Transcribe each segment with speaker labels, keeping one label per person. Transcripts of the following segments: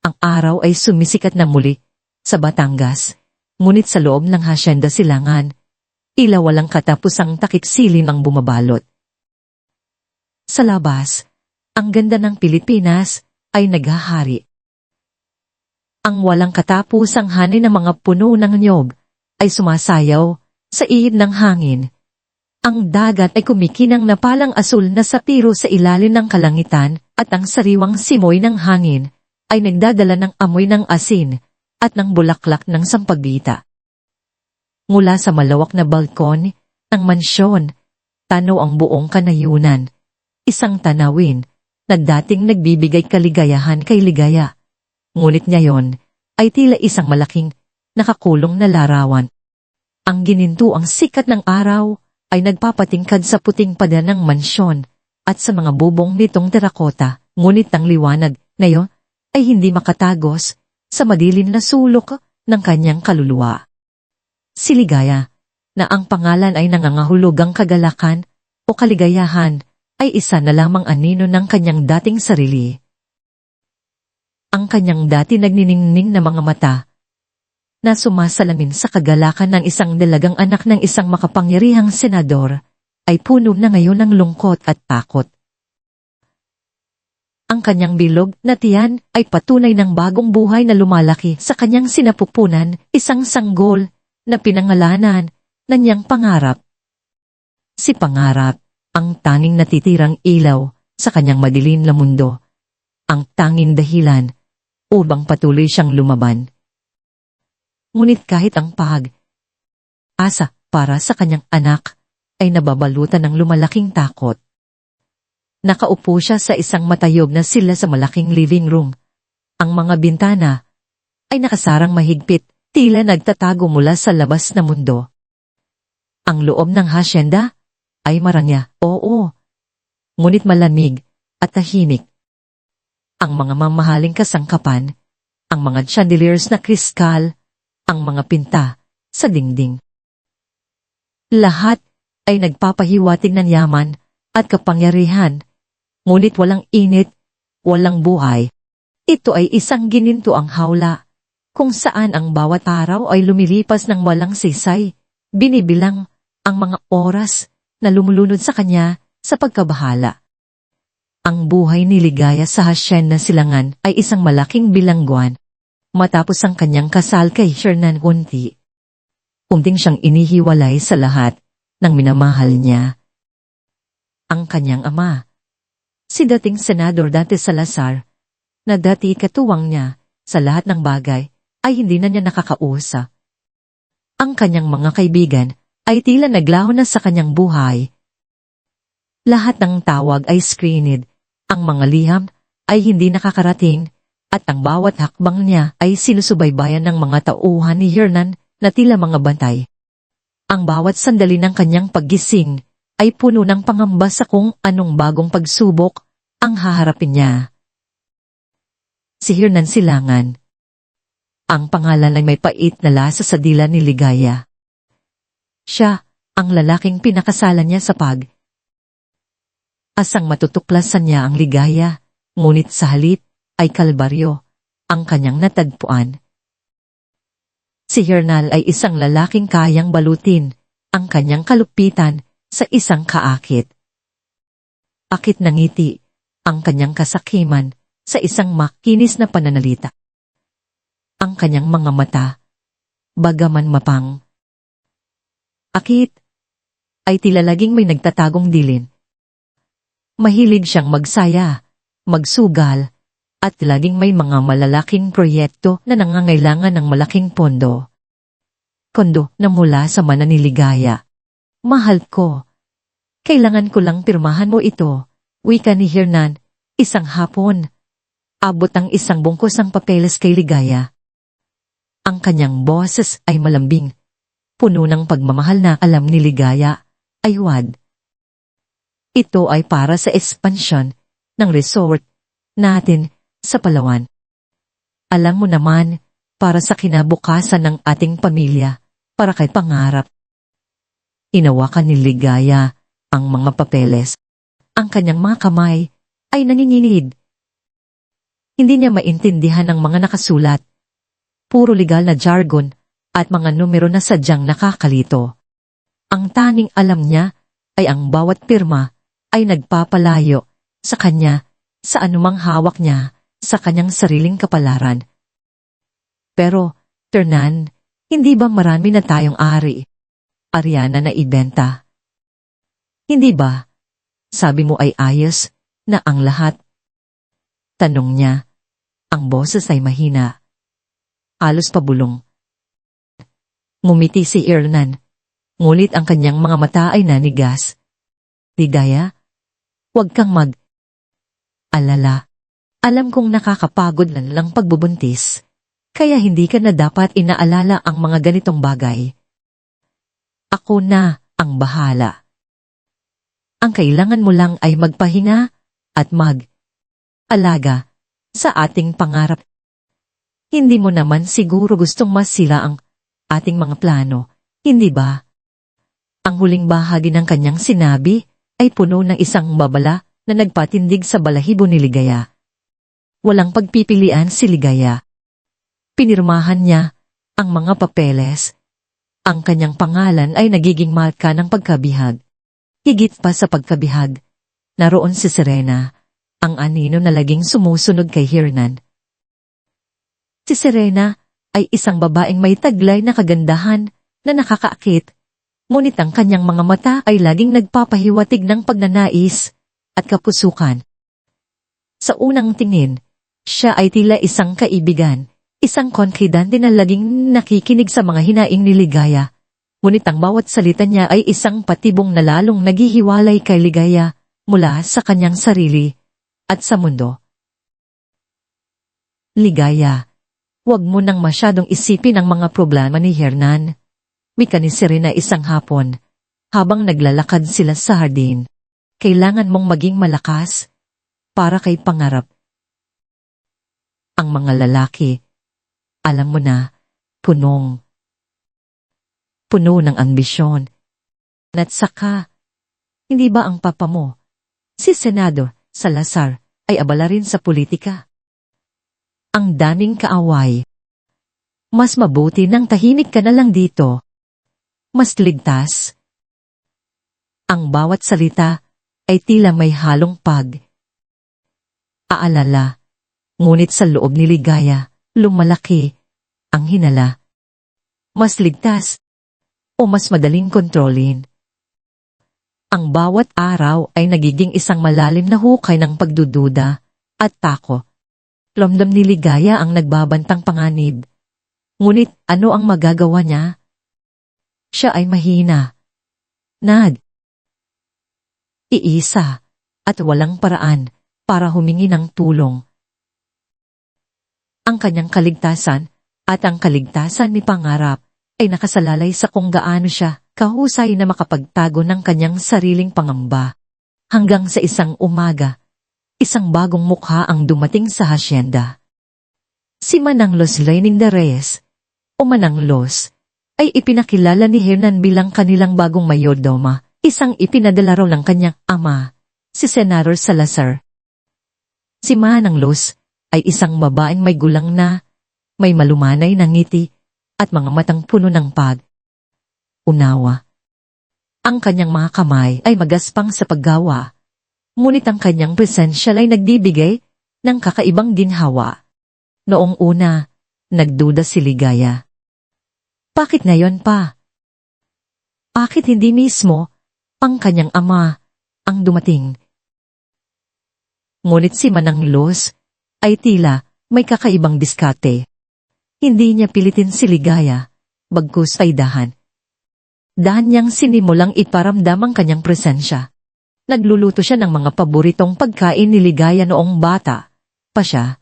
Speaker 1: Ang araw ay sumisikat na muli sa Batangas, ngunit sa loob ng Hacienda Silangan, tila walang katapusang takip silim ang bumabalot. Sa labas, ang ganda ng Pilipinas ay naghahari. Ang walang katapusang hani ng mga puno ng niyog ay sumasayaw sa ihid ng hangin. Ang dagat ay kumikinang na palang asul na sapiro sa ilalim ng kalangitan at ang sariwang simoy ng hangin ay nagdadala ng amoy ng asin at ng bulaklak ng sampagbita. Mula sa malawak na balkon ng mansyon, tanaw ang buong kanayunan, isang tanawin na dating nagbibigay kaligayahan kay ligaya. Ngunit ngayon ay tila isang malaking nakakulong na larawan. Ang ginintuang sikat ng araw ay nagpapatingkad sa puting pader ng mansyon at sa mga bubong nitong terakota, ngunit ang liwanag ngayon ay hindi makatagos sa madilim na sulok ng kanyang kaluluwa. Si Ligaya, na ang pangalan ay nangangahulugang kagalakan o kaligayahan, ay isa na lamang anino ng kanyang dating sarili. Ang kanyang dati nagniningning na mga mata na sumasalamin sa kagalakan ng isang dalagang anak ng isang makapangyarihang senador ay puno na ngayon ng lungkot at takot. Ang kanyang bilog na tiyan ay patunay ng bagong buhay na lumalaki sa kanyang sinapupunan, isang sanggol na pinangalanan na niyang pangarap. Si Pangarap, ang tanging natitirang ilaw sa kanyang madilim na mundo, ang tanging dahilan upang patuloy siyang lumaban. Ngunit kahit ang asa para sa kanyang anak ay nababalutan ng lumalaking takot. Nakaupo siya sa isang matayog na sila sa malaking living room. Ang mga bintana ay nakasarang mahigpit, tila nagtatago mula sa labas na mundo. Ang loob ng hacienda ay marangya, oo, ngunit malamig at tahimik. Ang mga mamahaling kasangkapan, ang mga chandeliers na kriskal, ang mga pinta sa dingding. Lahat ay nagpapahiwatig ng yaman at kapangyarihan, ngunit walang init, walang buhay. Ito ay isang ginintuang hawla, kung saan ang bawat araw ay lumilipas ng walang sisay, binibilang ang mga oras na lumulunod sa kanya sa pagkabahala. Ang buhay ni Ligaya sa Hacienda Silangan ay isang malaking bilangguan. Matapos ang kanyang kasal kay Hernan Unti, unting siyang inihiwalay sa lahat ng minamahal niya. Ang kanyang ama, si dating Senador Dante Salazar, na dati katuwang niya sa lahat ng bagay, ay hindi na niya nakakausap. Ang kanyang mga kaibigan ay tila naglaho na sa kanyang buhay. Lahat ng tawag ay screened, ang mga liham ay hindi nakakarating, at ang bawat hakbang niya ay sinusubaybayan ng mga tauhan ni Hernan na tila mga bantay. Ang bawat sandali ng kanyang paggising ay puno ng pangamba sa kung anong bagong pagsubok ang haharapin niya. Si Hernan Silangan. Ang pangalan ay may pait na lasa sa dila ni Ligaya. Siya ang lalaking pinakasalan niya sa asang matutuklasan niya ang ligaya, ngunit sa halip ay kalbaryo ang kanyang natagpuan. Si Hernal ay isang lalaking kayang balutin ang kanyang kalupitan sa isang kaakit. Akit ng ngiti ang kanyang kasakiman sa isang makinis na pananalita. Ang kanyang mga mata, bagaman mapang akit, ay tila laging may nagtatagong dilin. Mahilig siyang magsaya, magsugal, at laging may mga malalaking proyekto na nangangailangan ng malaking pondo. Kondo na mula sa mananiligaya. Mahal ko. Kailangan ko lang pirmahan mo ito, wika ni Hernan, isang hapon. Abot ang isang bungkos ng papeles kay Ligaya. Ang kanyang boses ay malambing, puno ng pagmamahal na alam ni Ligaya, ay wad. Ito ay para sa ekspansyon ng resort natin sa Palawan. Alam mo naman, para sa kinabukasan ng ating pamilya, para kay Pangarap. Inawakan ni Ligaya ang mga papeles. Ang kanyang mga kamay ay nanginginig. Hindi niya maintindihan ang mga nakasulat. Puro legal na jargon at mga numero na sadyang nakakalito. Ang tanging alam niya ay ang bawat pirma ay nagpapalayo sa kanya sa anumang hawak niya sa kanyang sariling kapalaran. Pero, Ternan, hindi ba marami na tayong ari? Ariana na ibenta. Hindi ba? Sabi mo ay ayos na ang lahat. Tanong niya. Ang boses ay mahina. Halos pabulong. Ngumiti si Ernan. Ngulit ang kanyang mga mata ay nanigas. Ligaya, huwag kang alala. Alam kong nakakapagod lang pagbubuntis, kaya hindi ka na dapat inaalala ang mga ganitong bagay. Ako na ang bahala. Ang kailangan mo lang ay magpahinga at alaga sa ating pangarap. Hindi mo naman siguro gustong masila ang ating mga plano, hindi ba? Ang huling bahagi ng kanyang sinabi ay puno ng isang babala na nagpatindig sa balahibo ni Ligaya. Walang pagpipilian si Ligaya. Pinirmahan niya ang mga papeles. Ang kanyang pangalan ay nagiging marka ng pagkabihag. Higit pa sa pagkabihag, naroon si Serena, ang anino na laging sumusunod kay Hernan. Si Serena ay isang babaeng may taglay na kagandahan na nakakaakit, ngunit ang kanyang mga mata ay laging nagpapahiwatig ng pagnanais at kapusukan. Sa unang tingin, siya ay tila isang kaibigan, isang konfidante na laging nakikinig sa mga hinaing ni Ligaya, ngunit ang bawat salita niya ay isang patibong na lalong naghihiwalay kay Ligaya mula sa kanyang sarili at sa mundo. Ligaya, huwag mo nang masyadong isipin ang mga problema ni Hernan. Wika ni Serena isang hapon, habang naglalakad sila sa hardin. Kailangan mong maging malakas para kay pangarap. Ang mga lalaki, alam mo na, puno ng ambisyon. At saka, hindi ba ang papa mo, si Senador Salazar, ay abala rin sa politika? Ang daming kaaway. Mas mabuti nang tahimik ka na lang dito. Mas ligtas. Ang bawat salita ay tila may halong aalala. Ngunit sa loob ni Ligaya, lumalaki ang hinala. Mas ligtas o mas madaling kontrolin. Ang bawat araw ay nagiging isang malalim na hukay ng pagdududa at tako. Ramdam ni Ligaya ang nagbabantang panganib. Ngunit ano ang magagawa niya? Siya ay mahina. Iisa at walang paraan para humingi ng tulong. Ang kanyang kaligtasan at ang kaligtasan ni Pangarap ay nakasalalay sa kung gaano siya kahusay na makapagtago ng kanyang sariling pangamba. Hanggang sa isang umaga, isang bagong mukha ang dumating sa hasyenda. Si Manang Los Lenin de Reyes, o Manang Los, ay ipinakilala ni Hernan bilang kanilang bagong mayordoma, isang ipinadala raw ng kanyang ama, si Senador Salazar. Si Manang Los ay isang babaeng may gulang na, may malumanay na ngiti, at mga matang puno ng unawa. Ang kanyang mga kamay ay magaspang sa paggawa, ngunit ang kanyang presensya ay nagbibigay ng kakaibang ginhawa. Noong una, nagduda si Ligaya. Bakit ngayon pa? Bakit hindi mismo ang kanyang ama ang dumating? Ngunit si Manang Los ay tila may kakaibang diskarte. Hindi niya pilitin si Ligaya, bagkus ay dahan. Dahan niyang sinimulang iparamdam ang kanyang presensya. Nagluluto siya ng mga paboritong pagkain ni Ligaya noong bata pa siya.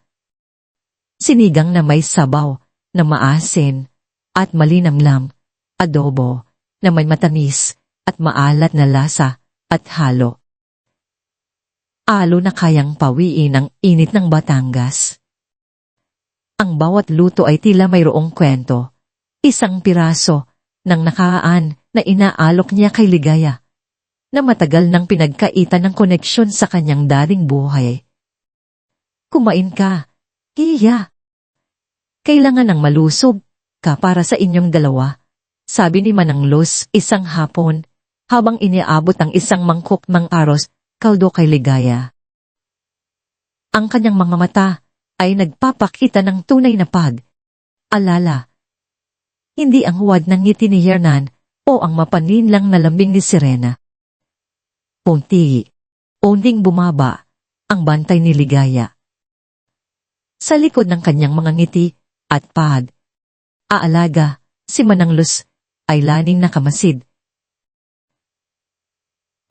Speaker 1: Sinigang na may sabaw, na maasin, at malinamlam, adobo, na may matamis, at maalat na lasa, at halo. Alo na kayang pawiin ang init ng Batangas. Ang bawat luto ay tila mayroong kwento, isang piraso ng nakaraan na inaalok niya kay Ligaya, na matagal nang pinagkaitan ng koneksyon sa kanyang dating buhay. Kumain ka, Iya. Kailangan ng malusog ka para sa inyong dalawa, sabi ni Manang Luz isang hapon, habang iniabot ang isang mangkok ng aros, kaldo kay Ligaya. Ang kanyang mga mata ay nagpapakita ng tunay na pag-alala. Hindi ang huwad ng ngiti ni Hernan o ang mapaninlang na lambing ni Serena. Unting bumaba ang bantay ni Ligaya. Sa likod ng kanyang mga ngiti at pag-aalaga, si Manang Luz ay laning nakamasid.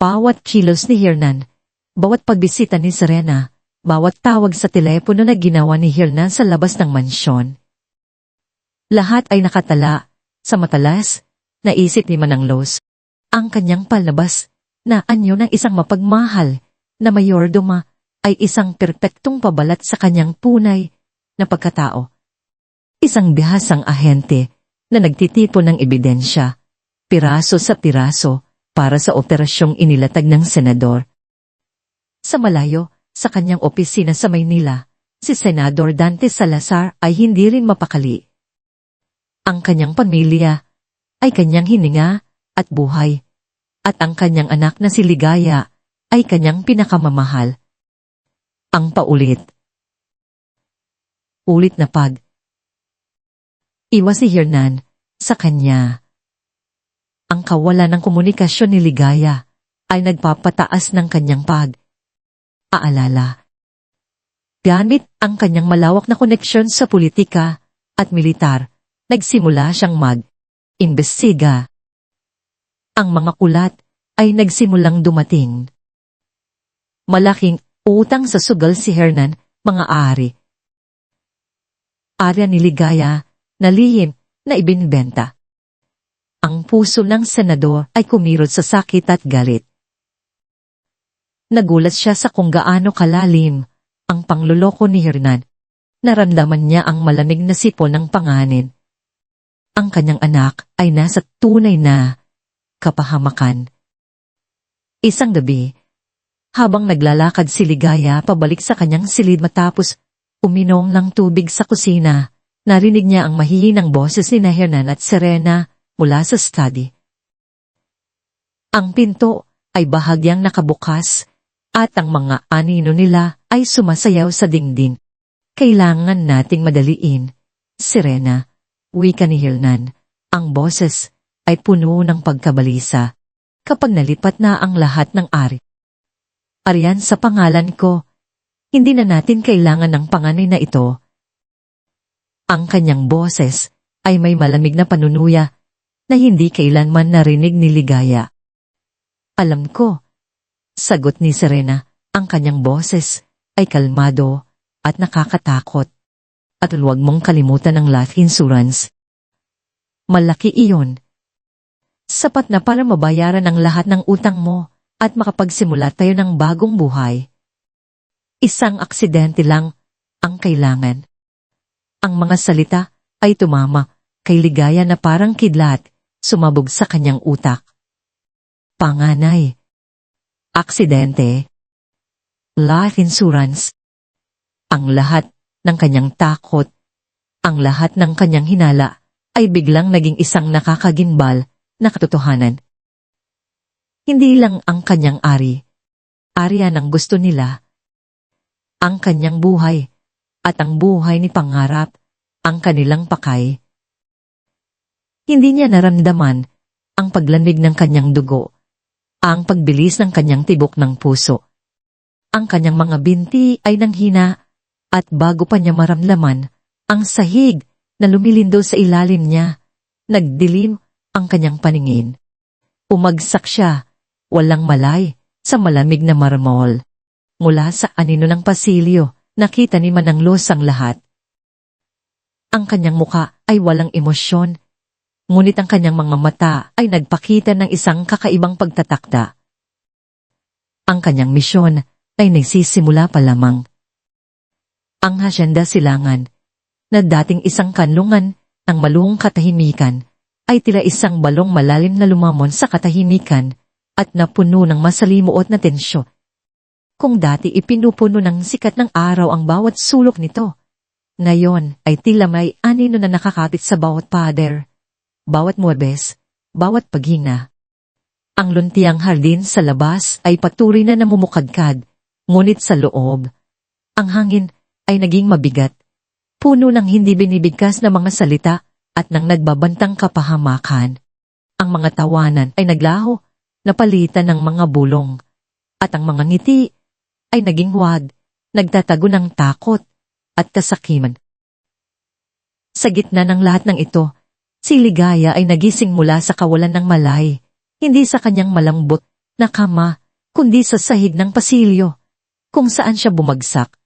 Speaker 1: Bawat kilos ni Hernan, bawat pagbisita ni Serena, bawat tawag sa telepono na ginawa ni Hernan sa labas ng mansyon. Lahat ay nakatala sa matalas na isip ni Manang Luz. Ang kanyang palabas na anyo ng isang mapagmahal na mayordoma ay isang perpektong pabalat sa kanyang tunay na pagkatao. Isang bihasang ahente na nagtitipon ng ebidensya, piraso sa piraso, para sa operasyong inilatag ng senador. Sa malayo, sa kanyang opisina sa Maynila, si Senador Dante Salazar ay hindi rin mapakali. Ang kanyang pamilya ay kanyang hininga at buhay, at ang kanyang anak na si Ligaya ay kanyang pinakamamahal. Ang ulit na iwas si Hernan sa kanya. Ang kawalan ng komunikasyon ni Ligaya ay nagpapataas ng kanyang pag-aalala. Gamit ang kanyang malawak na koneksyon sa politika at militar, nagsimula siyang mag-imbestiga. Ang mga kulat ay nagsimulang dumating. Malaking utang sa sugal si Hernan, mga ari. Arya ni Ligaya na lihim na ibinbenta. Ang puso ng senador ay kumirot sa sakit at galit. Nagulat siya sa kung gaano kalalim ang pangluloko ni Hernan. Naramdaman niya ang malamig na sipon ng panganin. Ang kanyang anak ay nasa tunay na kapahamakan. Isang gabi, habang naglalakad si Ligaya pabalik sa kanyang silid matapos uminom ng tubig sa kusina, narinig niya ang mahihinang boses ni Hernan at Serena mula sa study. Ang pinto ay bahagyang nakabukas at ang mga anino nila ay sumasayaw sa dingding. Kailangan nating madaliin, Serena, wika ni Hernan. Ang boses ay puno ng pagkabalisa. Kapag nalipat na ang lahat ng ari. Ariyan sa pangalan ko, hindi na natin kailangan ng panganay na ito. Ang kanyang boses ay may malamig na panunuya na hindi kailanman narinig ni Ligaya. Alam ko, sagot ni Serena, ang kanyang boses ay kalmado at nakakatakot. At huwag mong kalimutan ang life insurance. Malaki iyon. Sapat na para mabayaran ang lahat ng utang mo at makapagsimula tayo ng bagong buhay. Isang aksidente lang ang kailangan. Ang mga salita ay tumama kay Ligaya na parang kidlat, sumabog sa kanyang utak. Panganay. Aksidente. Life insurance. Ang lahat ng kanyang takot, ang lahat ng kanyang hinala, ay biglang naging isang nakakaginbal na katotohanan. Hindi lang ang kanyang ariyan ang gusto nila. Ang kanyang buhay, at ang buhay ni pangarap, ang kanilang pakay. Hindi niya naramdaman ang paglamig ng kanyang dugo, ang pagbilis ng kanyang tibok ng puso. Ang kanyang mga binti ay nanghina at bago pa niya maramdaman ang sahig na lumilindo sa ilalim niya, nagdilim ang kanyang paningin. Umagsak siya, walang malay, sa malamig na marmol. Mula sa anino ng pasilyo, nakita ni Manang Luz ang lahat. Ang kanyang muka ay walang emosyon, ngunit ang kanyang mga mata ay nagpakita ng isang kakaibang pagtatakda. Ang kanyang misyon ay nagsisimula pa lamang. Ang Hacienda Silangan, na dating isang kanlungan ng maluhong katahimikan, ay tila isang balong malalim na lumamon sa katahimikan at napuno ng masalimuot na tensyon. Kung dati ipinupuno ng sikat ng araw ang bawat sulok nito, Ngayon ay tila may anino na nakakapit sa bawat pader, bawat muwebes, bawat paghina. Ang luntiang hardin sa labas ay patuloy na namumukadkad, ngunit sa loob, ang hangin ay naging mabigat, puno ng hindi binibigkas na mga salita at ng nagbabantang kapahamakan. Ang mga tawanan ay naglaho, napalitan ng mga bulong, at ang mga ngiti ay naging huwad, nagtatago ng takot at kasakiman. Sa gitna ng lahat ng ito, si Ligaya ay nagising mula sa kawalan ng malay, hindi sa kanyang malambot na kama, kundi sa sahig ng pasilyo, kung saan siya bumagsak.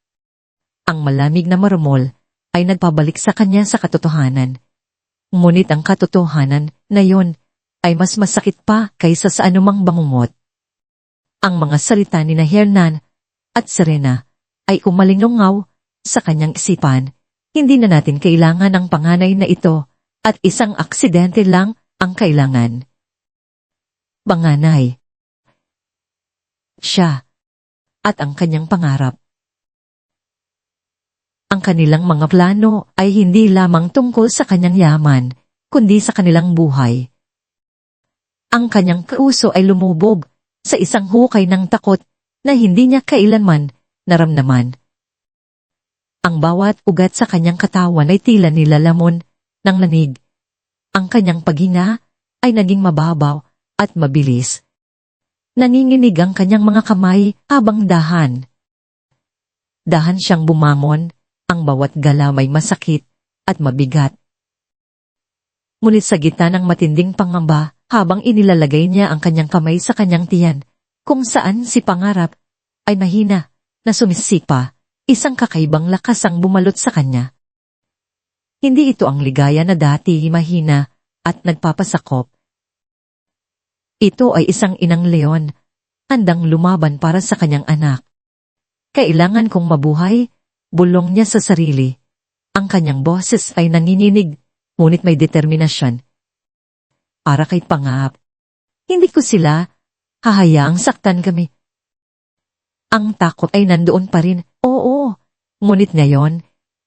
Speaker 1: Ang malamig na marmol ay nagpabalik sa kanya sa katotohanan. Ngunit ang katotohanan na yon ay mas masakit pa kaysa sa anumang bangungot. Ang mga salita ni Hernan at Serena ay umalingaw sa kanyang isipan. Hindi na natin kailangan ang panganay na ito at isang aksidente lang ang kailangan. Panganay. Siya at ang kanyang pangarap. Ang kanilang mga plano ay hindi lamang tungkol sa kanyang yaman, kundi sa kanilang buhay. Ang kanyang puso ay lumubog sa isang hukay ng takot na hindi niya kailanman naramdaman. Ang bawat ugat sa kanyang katawan ay tila nilalamon ng lanig. Ang kanyang paghinga ay naging mababaw at mabilis. Nanginginig ang kanyang mga kamay habang dahan. Dahan siyang bumangon, ang bawat galaw ay masakit at mabigat. Ngunit sa gitna ng matinding pangamba, habang inilalagay niya ang kanyang kamay sa kanyang tiyan, kung saan si pangarap ay mahina na sumisipa, isang kakaibang lakas ang bumalot sa kanya. Hindi ito ang ligaya na dati mahina at nagpapasakop. Ito ay isang inang leon, handang lumaban para sa kanyang anak. Kailangan kong mabuhay, bulong niya sa sarili. Ang kanyang boses ay nanginginig, ngunit may determinasyon. Para kay Pangap, hindi ko sila hahayaang saktan kami. Ang takot ay nandoon pa rin, oo. Ngunit ngayon,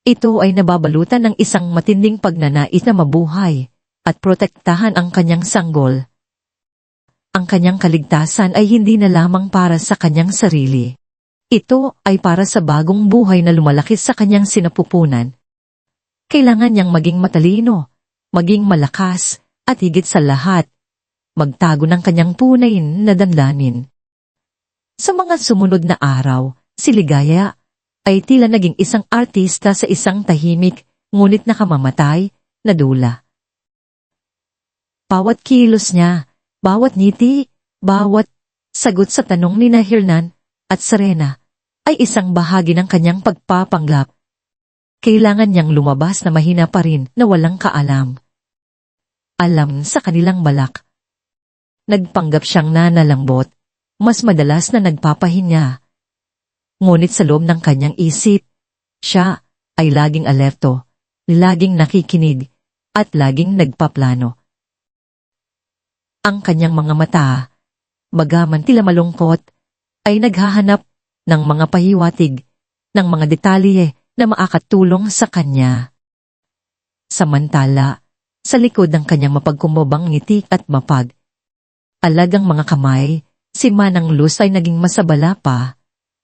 Speaker 1: ito ay nababalutan ng isang matinding pagnanais na mabuhay at protektahan ang kanyang sanggol. Ang kanyang kaligtasan ay hindi na lamang para sa kanyang sarili. Ito ay para sa bagong buhay na lumalaki sa kanyang sinapupunan. Kailangan niyang maging matalino, maging malakas, at higit sa lahat, magtago ng kanyang tunay na damdamin. Sa mga sumunod na araw, si Ligaya ay tila naging isang artista sa isang tahimik, ngunit nakamamatay na dula. Bawat kilos niya, bawat ngiti, bawat sagot sa tanong ni Hernan at Serena ay isang bahagi ng kanyang pagpapanggap. Kailangan niyang lumabas na mahina pa rin na walang kaalam. Alam sa kanilang balak. Nagpanggap siyang nanalambot, mas madalas na nagpapahinga. Ngunit sa loob ng kanyang isip, siya ay laging alerto, laging nakikinig, at laging nagpaplano. Ang kanyang mga mata, bagaman tila malungkot, ay naghahanap ng mga pahiwatig, ng mga detalye na makakatulong sa kanya. Samantala, sa likod ng kanyang mapagkumubang ngiti at mapag, alagang mga kamay, si Manang Luz ay naging masabala pa.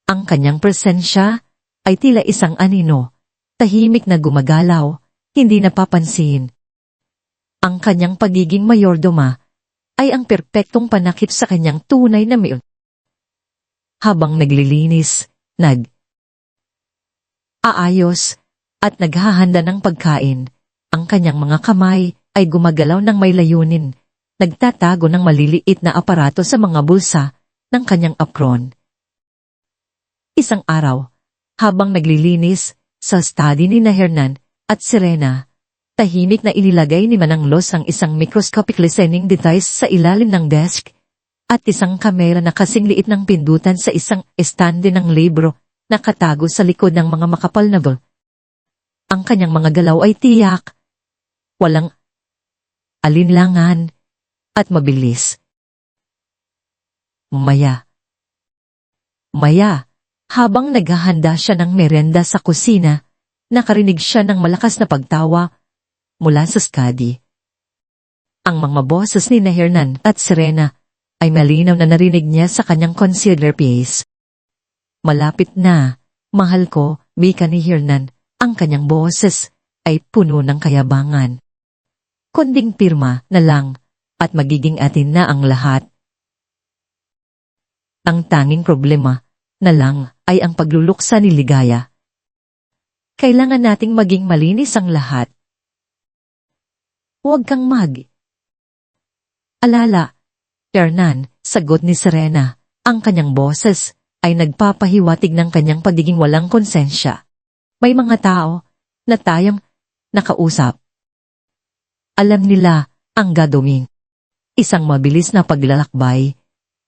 Speaker 1: Ang kanyang presensya ay tila isang anino, tahimik na gumagalaw, hindi napapansin. Ang kanyang pagiging mayordoma ay ang perpektong panakip sa kanyang tunay na miyon. Habang naglilinis, aayos, at naghahanda ng pagkain, ang kanyang mga kamay ay gumagalaw ng may layunin, nagtatago ng maliliit na aparato sa mga bulsa ng kanyang apron. Isang araw, habang naglilinis sa study ni Hernan at Serena, tahimik na inilagay ni Manang Luz ang isang microscopic listening device sa ilalim ng desk at isang kamera na kasing liit ng pindutan sa isang estande ng libro na katago sa likod ng mga makapal na bol. Ang kanyang mga galaw ay tiyak, walang alinlangan, at mabilis. Maya, habang naghahanda siya ng merenda sa kusina, nakarinig siya ng malakas na pagtawa mula sa skadi. Ang mga boses ni Hernan at Serena ay malinaw na narinig niya sa kanyang concealer piece. Malapit na, mahal ko, wika ni Hernan, ang kanyang boses ay puno ng kayabangan. Kunding pirma na lang at magiging atin na ang lahat. Ang tanging problema na lang ay ang pagluluksa ni Ligaya. Kailangan nating maging malinis ang lahat. Huwag kang alala, Hernan, sagot ni Serena, ang kanyang boses ay nagpapahiwatig ng kanyang pagiging walang konsensya. May mga tao na tayong nakausap. Alam nila ang gagawin. Isang mabilis na paglalakbay,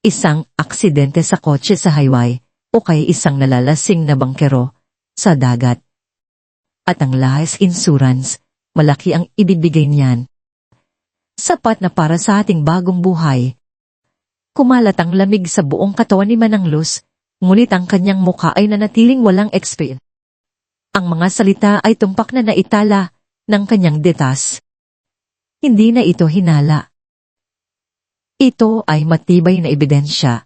Speaker 1: isang aksidente sa kotse sa highway, o kaya isang nalalasing na bangkero sa dagat. At ang life insurance, malaki ang ibibigay niyan. Sapat na para sa ating bagong buhay. Kumalat ang lamig sa buong katawan ni Manang Luz, ngunit ang kanyang mukha ay nanatiling walang expression. Ang mga salita ay tumpak na naitala ng kanyang detas. Hindi na ito hinala. Ito ay matibay na ebidensya.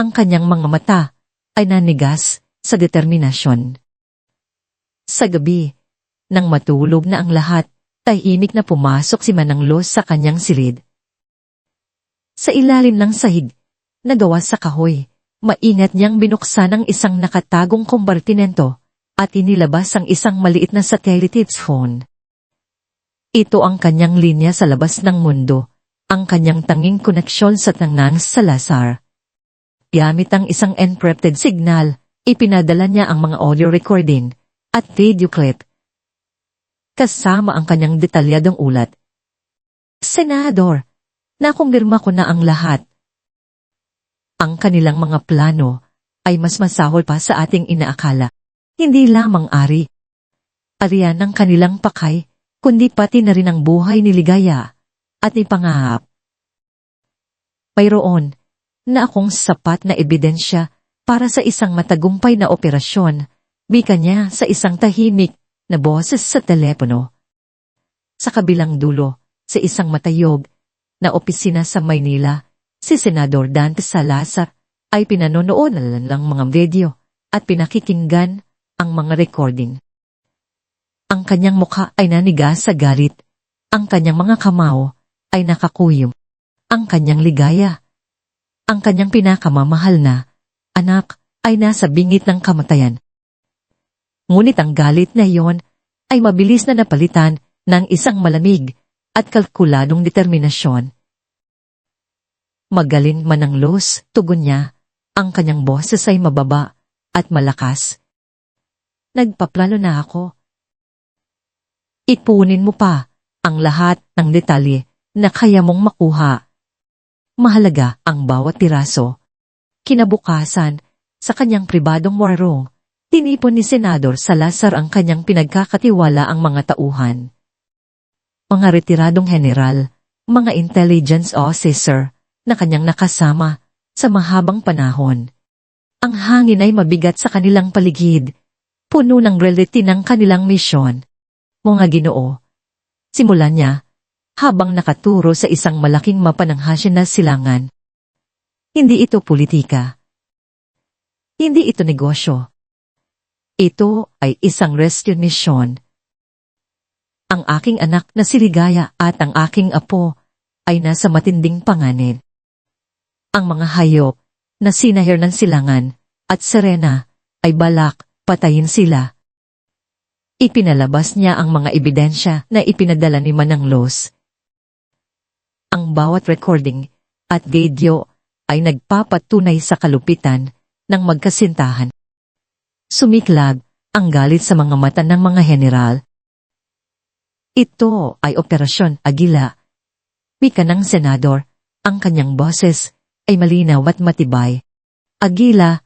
Speaker 1: Ang kanyang mga mata ay nanigas sa determinasyon. Sa gabi, nang matulog na ang lahat, tahimik na pumasok si Manang Luz sa kanyang silid. Sa ilalim ng sahig, na gawa sa kahoy, maingat niyang binuksan ang isang nakatagong kompartimento at inilabas ang isang maliit na satellite phone. Ito ang kanyang linya sa labas ng mundo, ang kanyang tanging koneksyon sa tanang Salazar. Gamit ang isang encrypted signal, ipinadala niya ang mga audio recording at video clip. Kasama ang kanyang detalyadong ulat. Senador, nakumpirma ko na ang lahat. Ang kanilang mga plano ay mas masahol pa sa ating inaakala. Hindi lamang ariyan ng kanilang pakay, kundi pati na rin ang buhay ni Ligaya at ni Pangahap. Mayroon na akong sapat na ebidensya para sa isang matagumpay na operasyon, bika niya sa isang tahimik na boses sa telepono. Sa kabilang dulo, sa isang matayog na opisina sa Maynila, si Senador Dante Salazar ay pinanonood ng mga video at pinakikinggan ang mga recording. Ang kanyang mukha ay nanigas sa galit, ang kanyang mga kamao ay nakakuyom, ang kanyang ligaya, ang kanyang pinakamamahal na anak ay nasa bingit ng kamatayan. Ngunit ang galit na iyon ay mabilis na napalitan ng isang malamig at kalkuladong determinasyon. Magaling Manang Luz, tugon niya, ang kanyang boses ay mababa at malakas. Nagpaplano na ako. Ipunin mo pa ang lahat ng detalye na kaya mong makuha. Mahalaga ang bawat piraso. Kinabukasan, sa kanyang pribadong warong, tinipon ni Senador Salazar ang kanyang pinagkakatiwala ang mga tauhan. Mga retiradong general, mga intelligence officer na kanyang nakasama sa mahabang panahon. Ang hangin ay mabigat sa kanilang paligid, puno ng reality ng kanilang misyon. Mga Ginoo, simulan niya, habang nakaturo sa isang malaking mapa ng Hacienda na silangan. Hindi ito politika. Hindi ito negosyo. Ito ay isang rescue mission. Ang aking anak na si Ligaya at ang aking apo ay nasa matinding panganib. Ang mga hayop na sina Hernan Silangan at Serena ay balak patayin sila. Ipinalabas niya ang mga ebidensya na ipinadala ni Manang Luz. Ang bawat recording at video ay nagpapatunay sa kalupitan ng magkasintahan. Sumiklab ang galit sa mga mata ng mga general. Ito ay Operasyon Agila. Wika ng senador, ang kanyang boses ay malinaw at matibay. Agila,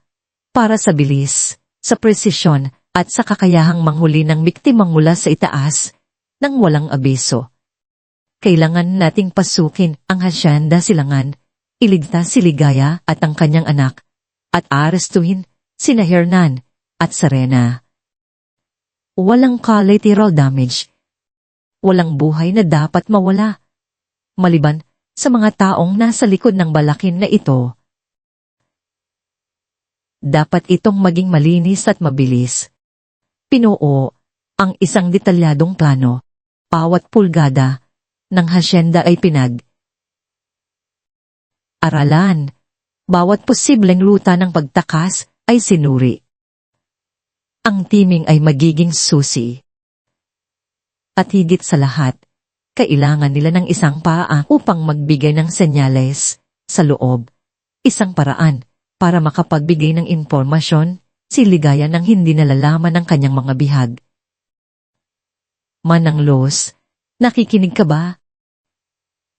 Speaker 1: para sa bilis, sa presisyon, at sa kakayahang manghuli ng biktimang mula sa itaas, nang walang abiso. Kailangan nating pasukin ang Hacienda Silangan, iligtas si Ligaya at ang kanyang anak, at arestuhin sina Hernan at Serena. Walang collateral damage. Walang buhay na dapat mawala. Maliban sa mga taong nasa likod ng balakin na ito. Dapat itong maging malinis at mabilis. Pinuo ang isang detalyadong plano. Bawat pulgada ng hasyenda ay aralan. Bawat posibleng ruta ng pagtakas ay sinuri. Ang timing ay magiging susi. At higit sa lahat, kailangan nila ng isang paa upang magbigay ng senyales sa loob. Isang paraan para makapagbigay ng impormasyon si Ligaya nang hindi nalalaman ng kanyang mga bihag. Manang Los, nakikinig ka ba?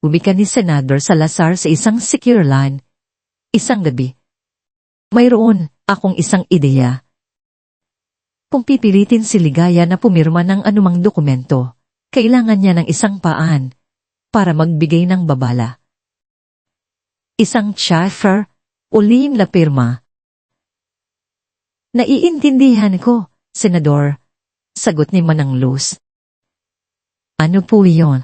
Speaker 1: Umika ni Senador Salazar sa isang secure line. Isang gabi. Mayroon akong isang ideya. Kung pipilitin si Ligaya na pumirma ng anumang dokumento, kailangan niya ng isang paan para magbigay ng babala. Isang chaffer o lihim na pirma. Naiintindihan ko, Senador, sagot ni Manang Luz. Ano po iyon?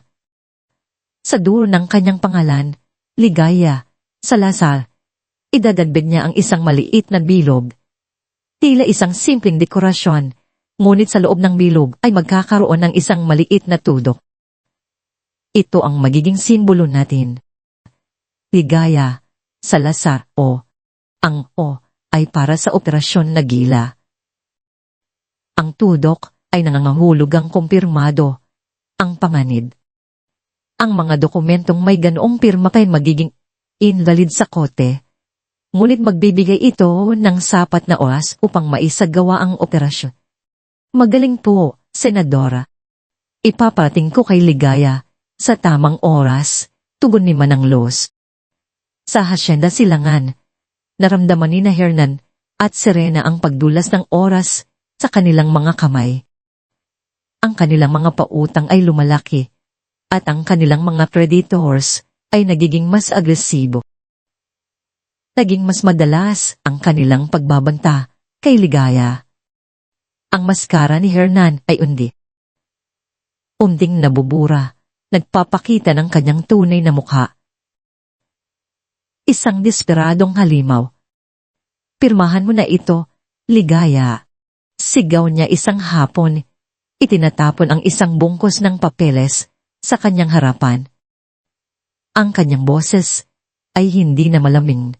Speaker 1: Sa dulo ng kanyang pangalan, Ligaya Salazar, idadagdag niya ang isang maliit na bilog. Tila isang simpleng dekorasyon, ngunit sa loob ng bilog ay magkakaroon ng isang maliit na tudok. Ito ang magiging simbolo natin. Ligaya Salazar o. Ang O ay para sa operasyon na gila. Ang tudok ay nangangahulugang kumpirmado. Ang panganib. Ang mga dokumentong may ganoong pirma ay magiging invalid sa kote. Ngunit magbibigay ito ng sapat na oras upang maisagawa ang operasyon. Magaling po, Senadora. Ipaparating ko kay Ligaya sa tamang oras, tugon ni Manang Los. Sa Hacienda Silangan, naramdaman ni na Hernan at Serena ang pagdulas ng oras sa kanilang mga kamay. Ang kanilang mga pautang ay lumalaki at ang kanilang mga creditors ay nagiging mas agresibo. Naging mas madalas ang kanilang pagbabanta kay Ligaya. Ang maskara ni Hernan ay undi. Unding nabubura, nagpapakita ng kanyang tunay na mukha. Isang desperadong halimaw. Pirmahan mo na ito, Ligaya. Sigaw niya isang hapon. Itinatapon ang isang bungkos ng papeles sa kanyang harapan. Ang kanyang boses ay hindi na malamig.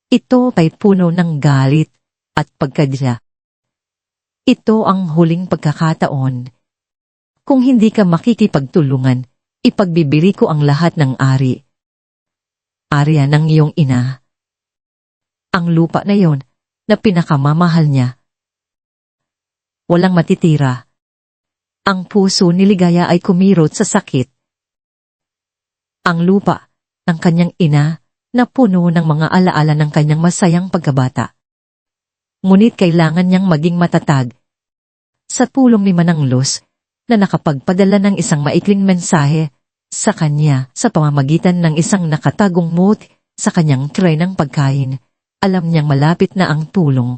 Speaker 1: Ito ay puno ng galit at pagkadya. Ito ang huling pagkakataon. Kung hindi ka makikipagtulungan, ipagbibili ko ang lahat ng ari. Arya ng iyong ina. Ang lupa na yon na pinakamamahal niya. Walang matitira. Ang puso ni Ligaya ay kumirot sa sakit. Ang lupa ng kanyang ina na puno ng mga alaala ng kanyang masayang pagkabata. Ngunit kailangan niyang maging matatag. Sa tulong ni Manang Luz na nakapagpadala ng isang maikling mensahe sa kanya sa pamamagitan ng isang nakatagong note sa kanyang tray ng pagkain, alam niyang malapit na ang tulong.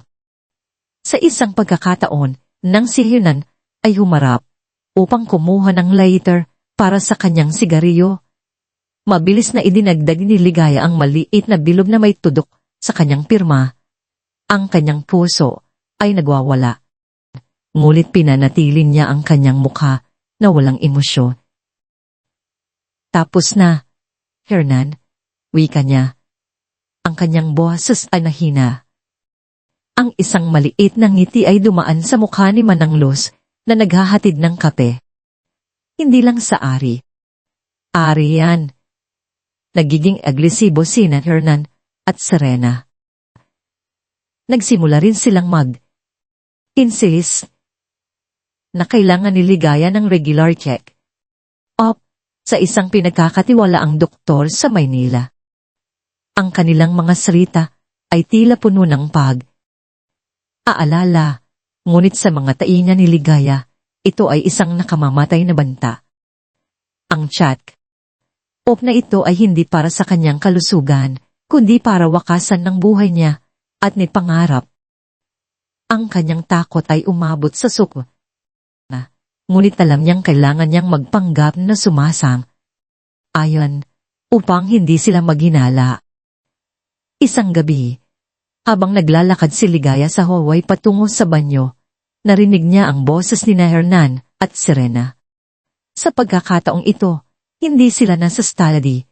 Speaker 1: Sa isang pagkakataon, nang si Hernan ay humarap upang kumuha ng lighter para sa kanyang sigarilyo. Mabilis na idinagdag ni Ligaya ang maliit na bilog na may tudok sa kanyang pirma. Ang kanyang puso ay nagwawala. Ngunit pinanatili niya ang kanyang mukha na walang emosyon. Tapos na, Hernan, wika niya. Ang kanyang boses ay nahina. Ang isang maliit na ngiti ay dumaan sa mukha ni Manang Luz na naghahatid ng kape. Hindi lang sa ari. Ari yan. Nagiging agresibo sina Hernan at Serena. Nagsimula rin silang insist na kailangan ni Ligaya ng regular check-up sa isang pinagkakatiwalaang doktor sa Maynila. Ang kanilang mga salita ay tila puno ng pag-aalala, ngunit sa mga tainga ni Ligaya, ito ay isang nakamamatay na banta. Ang check-up na ito ay hindi para sa kanyang kalusugan, kundi para wakasan ng buhay niya at ni pangarap. Ang kanyang takot ay umabot sa suko ngunit alam niyang kailangan niyang magpanggap na sumasang. Ayon, upang hindi sila maghinala. Isang gabi, habang naglalakad si Ligaya sa hallway patungo sa banyo, narinig niya ang boses ni Hernan at Serena. Sa pagkakataong ito, hindi sila nasa study,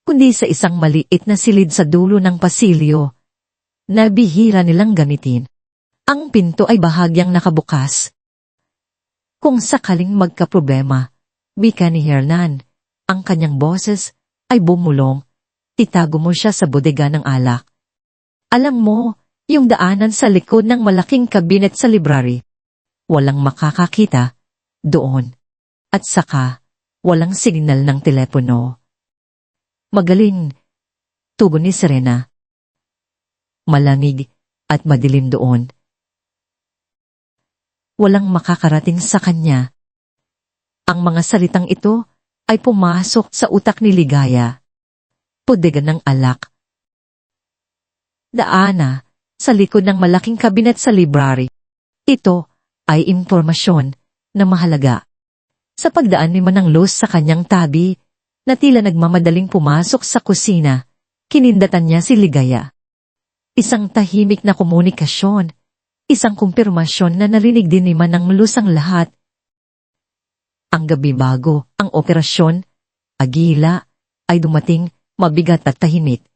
Speaker 1: kundi sa isang maliit na silid sa dulo ng pasilyo na bihira nilang gamitin. Ang pinto ay bahagyang nakabukas. Kung sakaling magkaproblema, wika ni Hernan, ang kanyang boses ay bumulong, itago mo siya sa bodega ng alak. Alam mo, yung daanan sa likod ng malaking kabinet sa library. Walang makakakita doon. At saka, walang signal ng telepono. Magaling, tugon ni Serena. Malamig at madilim doon. Walang makakarating sa kanya. Ang mga salitang ito ay pumasok sa utak ni Ligaya. Bodega ng alak. Daana, sa likod ng malaking kabinet sa library. Ito ay impormasyon na mahalaga. Sa pagdaan ni Manang Luz sa kanyang tabi, na tila nagmamadaling pumasok sa kusina, kinindatan niya si Ligaya. Isang tahimik na komunikasyon, isang kumpirmasyon na narinig din ni Manang Luz ang lahat. Ang gabi bago ang operasyon, Agila, ay dumating, mabigat at tahimik.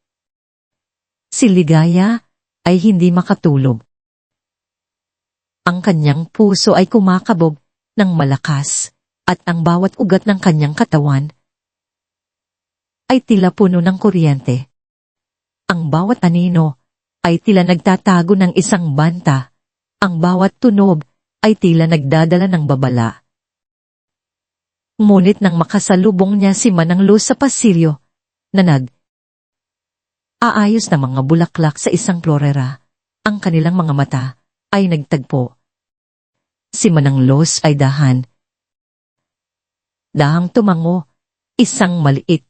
Speaker 1: Si Ligaya ay hindi makatulog. Ang kanyang puso ay kumakabog ng malakas, at ang bawat ugat ng kanyang katawan ay tila puno ng kuryente. Ang bawat anino ay tila nagtatago ng isang banta. Ang bawat tunog ay tila nagdadala ng babala. Ngunit nang makasalubong niya si Manang Luz sa pasilyo, na aayos na mga bulaklak sa isang florera, ang kanilang mga mata ay nagtagpo. Si Manang Luz ay dahang tumango, isang maliit,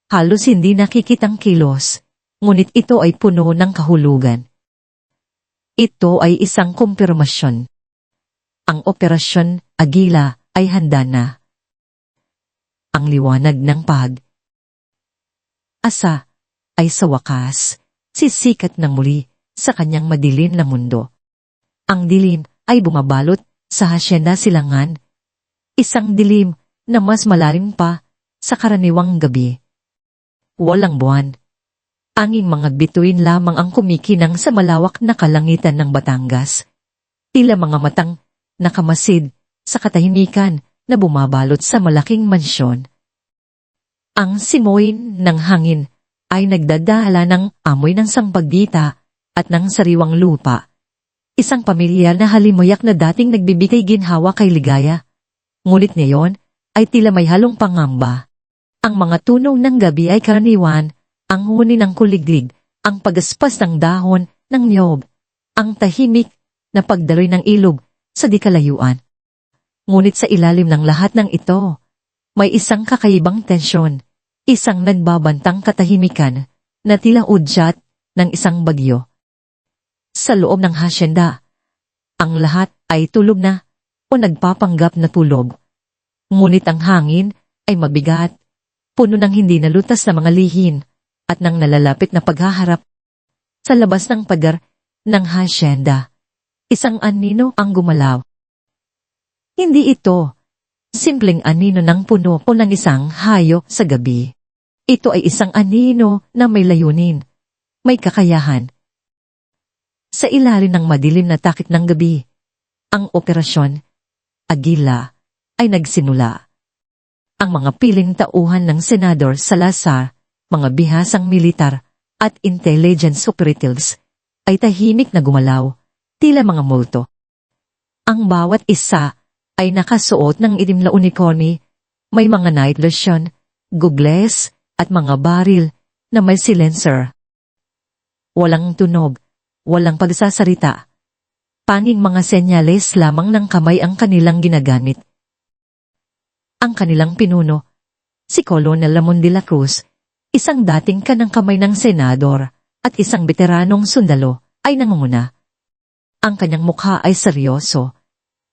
Speaker 1: halos hindi nakikitang kilos, ngunit ito ay puno ng kahulugan. Ito ay isang kumpirmasyon. Ang operasyon Agila ay handa na. Ang liwanag ng asa ay sa wakas, sisikat ng muli sa kanyang madilim na mundo. Ang dilim ay bumabalot sa Hacienda Silangan, isang dilim na mas malalim pa sa karaniwang gabi. Walang buwan. Anging mga bituin lamang ang kumikinang sa malawak na kalangitan ng Batangas. Tila mga matang nakamasid sa katahimikan na bumabalot sa malaking mansyon. Ang simoy ng hangin ay nagdadala ng amoy ng sangpagdita at ng sariwang lupa. Isang pamilyar na halimuyak na dating nagbibigay ginhawa kay Ligaya. Ngunit ngayon, ay tila may halong pangamba. Ang mga tunog ng gabi ay karaniwan, ang huni ng kuliglig, ang pagaspas ng dahon ng niyog, ang tahimik na pagdaloy ng ilog sa di kalayuan. Ngunit sa ilalim ng lahat ng ito, may isang kakaibang tensyon, isang nagbabantang katahimikan na tila udyat ng isang bagyo. Sa loob ng hasyenda, ang lahat ay tulog na o nagpapanggap na tulog. Ngunit ang hangin ay mabigat, puno ng hindi nalutas na mga lihin at ng nalalapit na paghaharap. Sa labas ng pader ng hasyenda, isang anino ang gumalaw. Hindi ito simpleng anino ng puno o ng isang hayop sa gabi. Ito ay isang anino na may layunin, may kakayahan. Sa ilalim ng madilim na takip ng gabi, ang operasyon Agila ay nagsimula. Ang mga piling tauhan ng Senador Salazar, mga bihasang militar at intelligence operatives ay tahimik na gumalaw, tila mga multo. Ang bawat isa ay nakasuot ng itim na uniforme, may mga night lotion, goggles at mga baril na may silencer. Walang tunog, walang pagsasarita. Tanging mga senyales lamang ng kamay ang kanilang ginagamit. Ang kanilang pinuno, si Colonel Ramon de la Cruz, isang dating kanang kamay ng senador at isang veteranong sundalo, ay nangunguna. Ang kanyang mukha ay seryoso.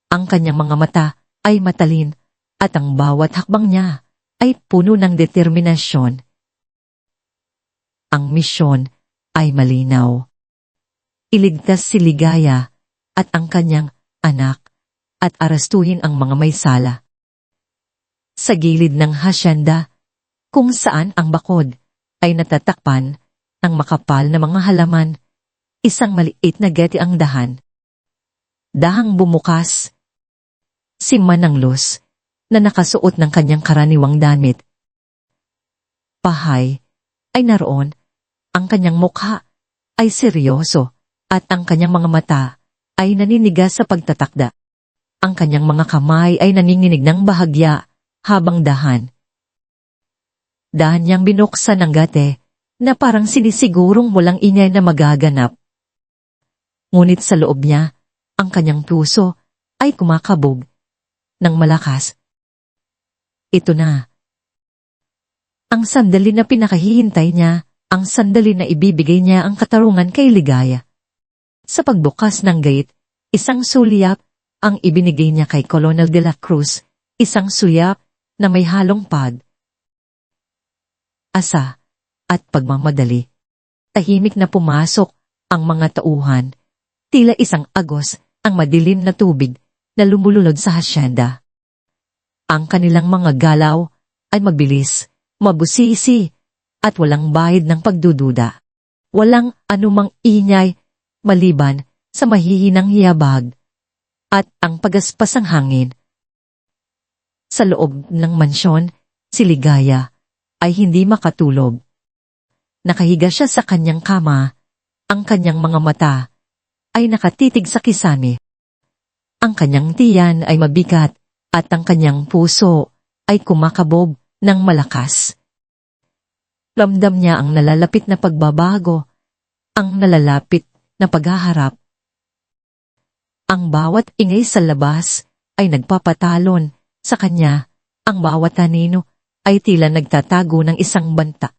Speaker 1: Ang kanyang mga mata ay matalin at ang bawat hakbang niya ay puno ng determinasyon. Ang misyon ay malinaw. Iligtas si Ligaya at ang kanyang anak at arastuhin ang mga may sala. Sa gilid ng hasyenda, kung saan ang bakod ay natatakpan ng makapal na mga halaman, isang maliit na geti ang dahan. Dahang bumukas, si Manang Luz na nakasuot ng kanyang karaniwang damit. Pahay ay naroon, ang kanyang mukha ay seryoso at ang kanyang mga mata ay naninigas sa pagtatakda. Ang kanyang mga kamay ay naninginig ng bahagya habang dahan. Dahan niyang binuksan ang gate na parang sinisigurong walang ingay na magaganap. Ngunit sa loob niya, ang kanyang puso ay kumakabog ng malakas. Ito na. Ang sandali na pinakahihintay niya, ang sandali na ibibigay niya ang katarungan kay Ligaya. Sa pagbukas ng gate, isang sulyap ang ibinigay niya kay Colonel de la Cruz, isang suyap na may halong pag, asa, at pagmamadali. Tahimik na pumasok ang mga tauhan, tila isang agos ang madilim na tubig na lumululod sa hasyenda. Ang kanilang mga galaw ay mabilis, mabusisi, at walang bahid ng pagdududa. Walang anumang ingay maliban sa mahihinang hiyabag at ang pagaspas ng hangin. Sa loob ng mansyon, si Ligaya ay hindi makatulog. Nakahiga siya sa kanyang kama, ang kanyang mga mata ay nakatitig sa kisame. Ang kanyang tiyan ay mabigat at ang kanyang puso ay kumakabog ng malakas. Ramdam niya ang nalalapit na pagbabago, ang nalalapit na paghaharap. Ang bawat ingay sa labas ay nagpapatalon sa kanya, ang bawat anino ay tila nagtatago ng isang banta.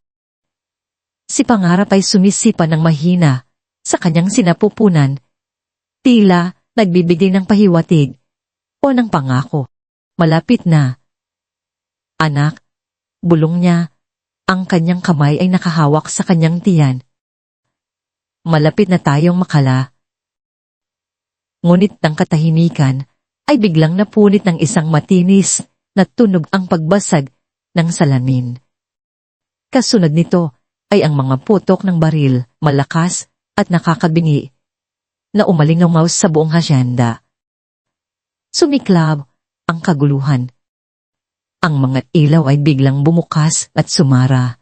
Speaker 1: Si Pangarap ay sumisipa ng mahina sa kanyang sinapupunan, tila nagbibigay ng pahiwatig o ng pangako. Malapit na. Anak, bulong niya, ang kanyang kamay ay nakahawak sa kanyang tiyan. Malapit na tayong makala. Ngunit ng katahimikan ay biglang napunit ng isang matinis na tunog ang pagbasag ng salamin. Kasunod nito ay ang mga putok ng baril, malakas at nakakabingi, na umalingaw sa buong hasyenda. Sumiklab ang kaguluhan. Ang mga ilaw ay biglang bumukas at sumara,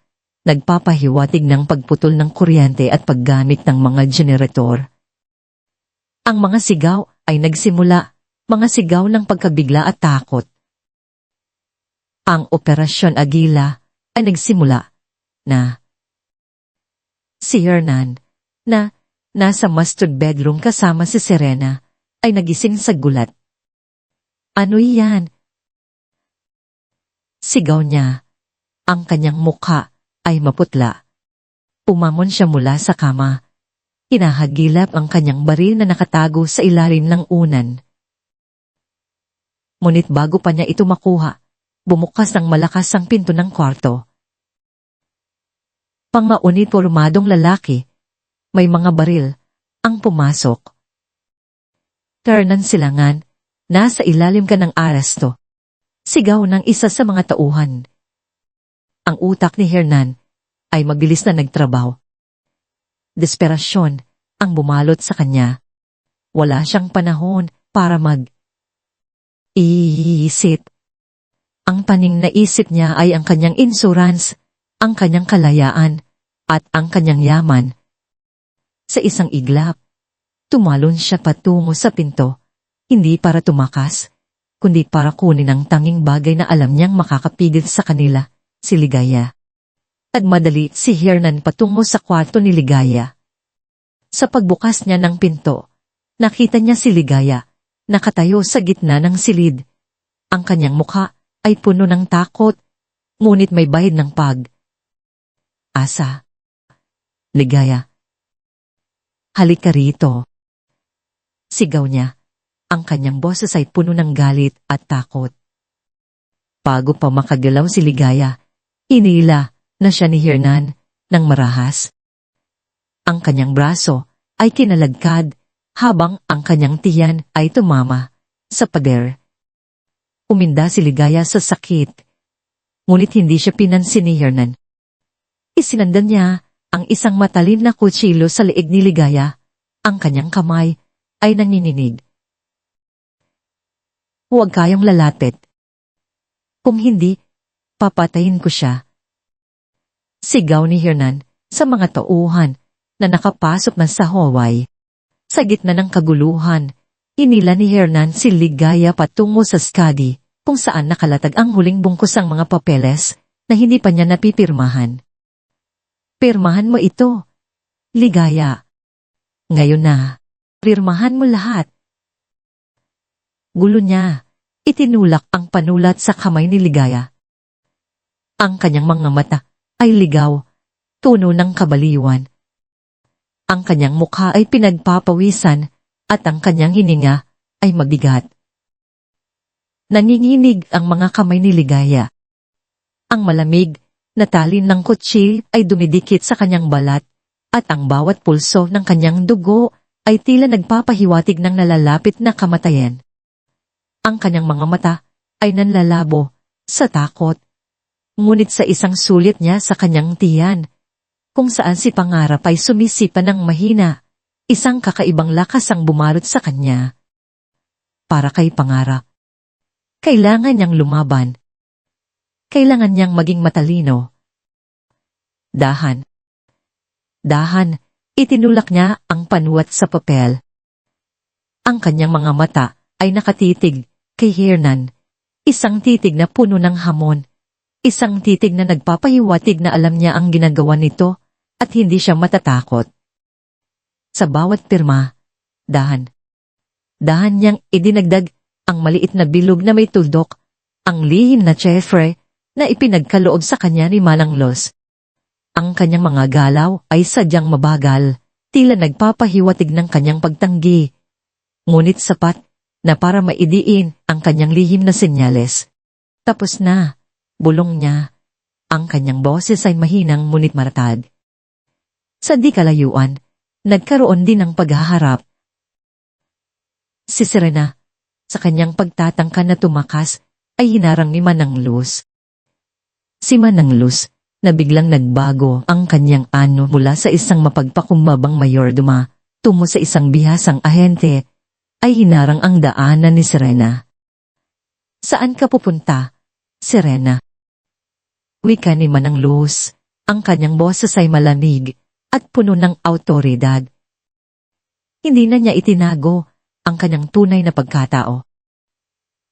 Speaker 1: nagpapahiwatig ng pagputol ng kuryente at paggamit ng mga generator. Ang mga sigaw ay nagsimula, mga sigaw ng pagkabigla at takot. Ang Operasyon Agila ay nagsimula na si Hernan, na nasa master bedroom kasama si Serena, ay nagising sa gulat. Ano iyan? Sigaw niya. Ang kanyang mukha ay maputla. Umamon siya mula sa kama. Hinahagilap ang kanyang baril na nakatago sa ilalim ng unan. Ngunit bago pa niya ito makuha, bumukas ng malakas ang pinto ng kwarto. Pang-unipormadong lalaki, may mga baril, ang pumasok. Hernan Silangan, nasa ilalim ka ng aresto. Sigaw ng isa sa mga tauhan. Ang utak ni Hernan ay mabilis na nagtrabaho. Desperasyon ang bumalot sa kanya. Wala siyang panahon para mag-iisip. Ang taning naisip niya ay ang kanyang insurance, ang kanyang kalayaan, at ang kanyang yaman. Sa isang iglap, tumalon siya patungo sa pinto, hindi para tumakas, kundi para kunin ang tanging bagay na alam niyang makakapigil sa kanila, si Ligaya. Nagmadali si Hernan patungo sa kwarto ni Ligaya. Sa pagbukas niya ng pinto, nakita niya si Ligaya, nakatayo sa gitna ng silid. Ang kanyang mukha ay puno ng takot, ngunit may bahid ng pag-asa. Ligaya, halika rito. Sigaw niya. Ang kanyang boses ay puno ng galit at takot. Bago pa makagalaw si Ligaya, hinila na siya ni Hernan ng marahas. Ang kanyang braso ay kinalagkad habang ang kanyang tiyan ay tumama sa pader. Uminda si Ligaya sa sakit, ngunit hindi siya pinansin ni Hernan. Isinandan niya ang isang matalim na kutsilyo sa leeg ni Ligaya. Ang kanyang kamay ay nanginginig. Huwag kayong lalapit. Kung hindi, papatayin ko siya. Sigaw ni Hernan sa mga tauhan na nakapasok na sa hallway. Sa gitna ng kaguluhan, hinila ni Hernan si Ligaya patungo sa skadi kung saan nakalatag ang huling bungkus ang mga papeles na hindi pa niya napipirmahan. Pirmahan mo ito, Ligaya. Ngayon na, pirmahan mo lahat. Gulo niya, itinulak ang panulat sa kamay ni Ligaya. Ang kanyang mga mata ay ligaw, tuno ng kabaliwan. Ang kanyang mukha ay pinagpapawisan at ang kanyang hininga ay mabigat. Nanginginig ang mga kamay ni Ligaya. Ang malamig na tali ng kutsil ay dumidikit sa kanyang balat at ang bawat pulso ng kanyang dugo ay tila nagpapahiwatig ng nalalapit na kamatayan. Ang kanyang mga mata ay nanlalabo sa takot, ngunit sa isang sulit niya sa kanyang tiyan, kung saan si Pangarap ay sumisipa ng mahina, isang kakaibang lakas ang bumarot sa kanya. Para kay Pangarap, kailangan niyang lumaban. Kailangan niyang maging matalino. Dahan, itinulak niya ang panuwat sa papel. Ang kanyang mga mata ay nakatitig kay Hernan, isang titig na puno ng hamon, isang titig na nagpapahiwatig na alam niya ang ginagawa nito at hindi siya matatakot. Sa bawat pirma, dahan niyang idinagdag ang maliit na bilog na may tuldok, ang lihim na Jeffrey na ipinagkaloob sa kanya ni Manang Los. Ang kanyang mga galaw ay sadyang mabagal, tila nagpapahiwatig ng kanyang pagtanggi, ngunit sapat na para maidiin ang kanyang lihim na senyales. Tapos na, bulong niya. Ang kanyang boses ay mahinang ngunit maratag. Sa di kalayuan, nagkaroon din ng paghaharap. Si Serena, sa kanyang pagtatangka na tumakas, ay hinarang ni Manang Luz. Si Manang Luz, na biglang nagbago ang kanyang ano mula sa isang mapagpakumbabang mayordoma tungo sa isang bihasang ahente, ay hinarang ang daanan ni Serena. Saan ka pupunta, Serena? Wika ni Manang Luz, ang kanyang boses ay malamig at puno ng awtoridad. Hindi na niya itinago ang kanyang tunay na pagkatao.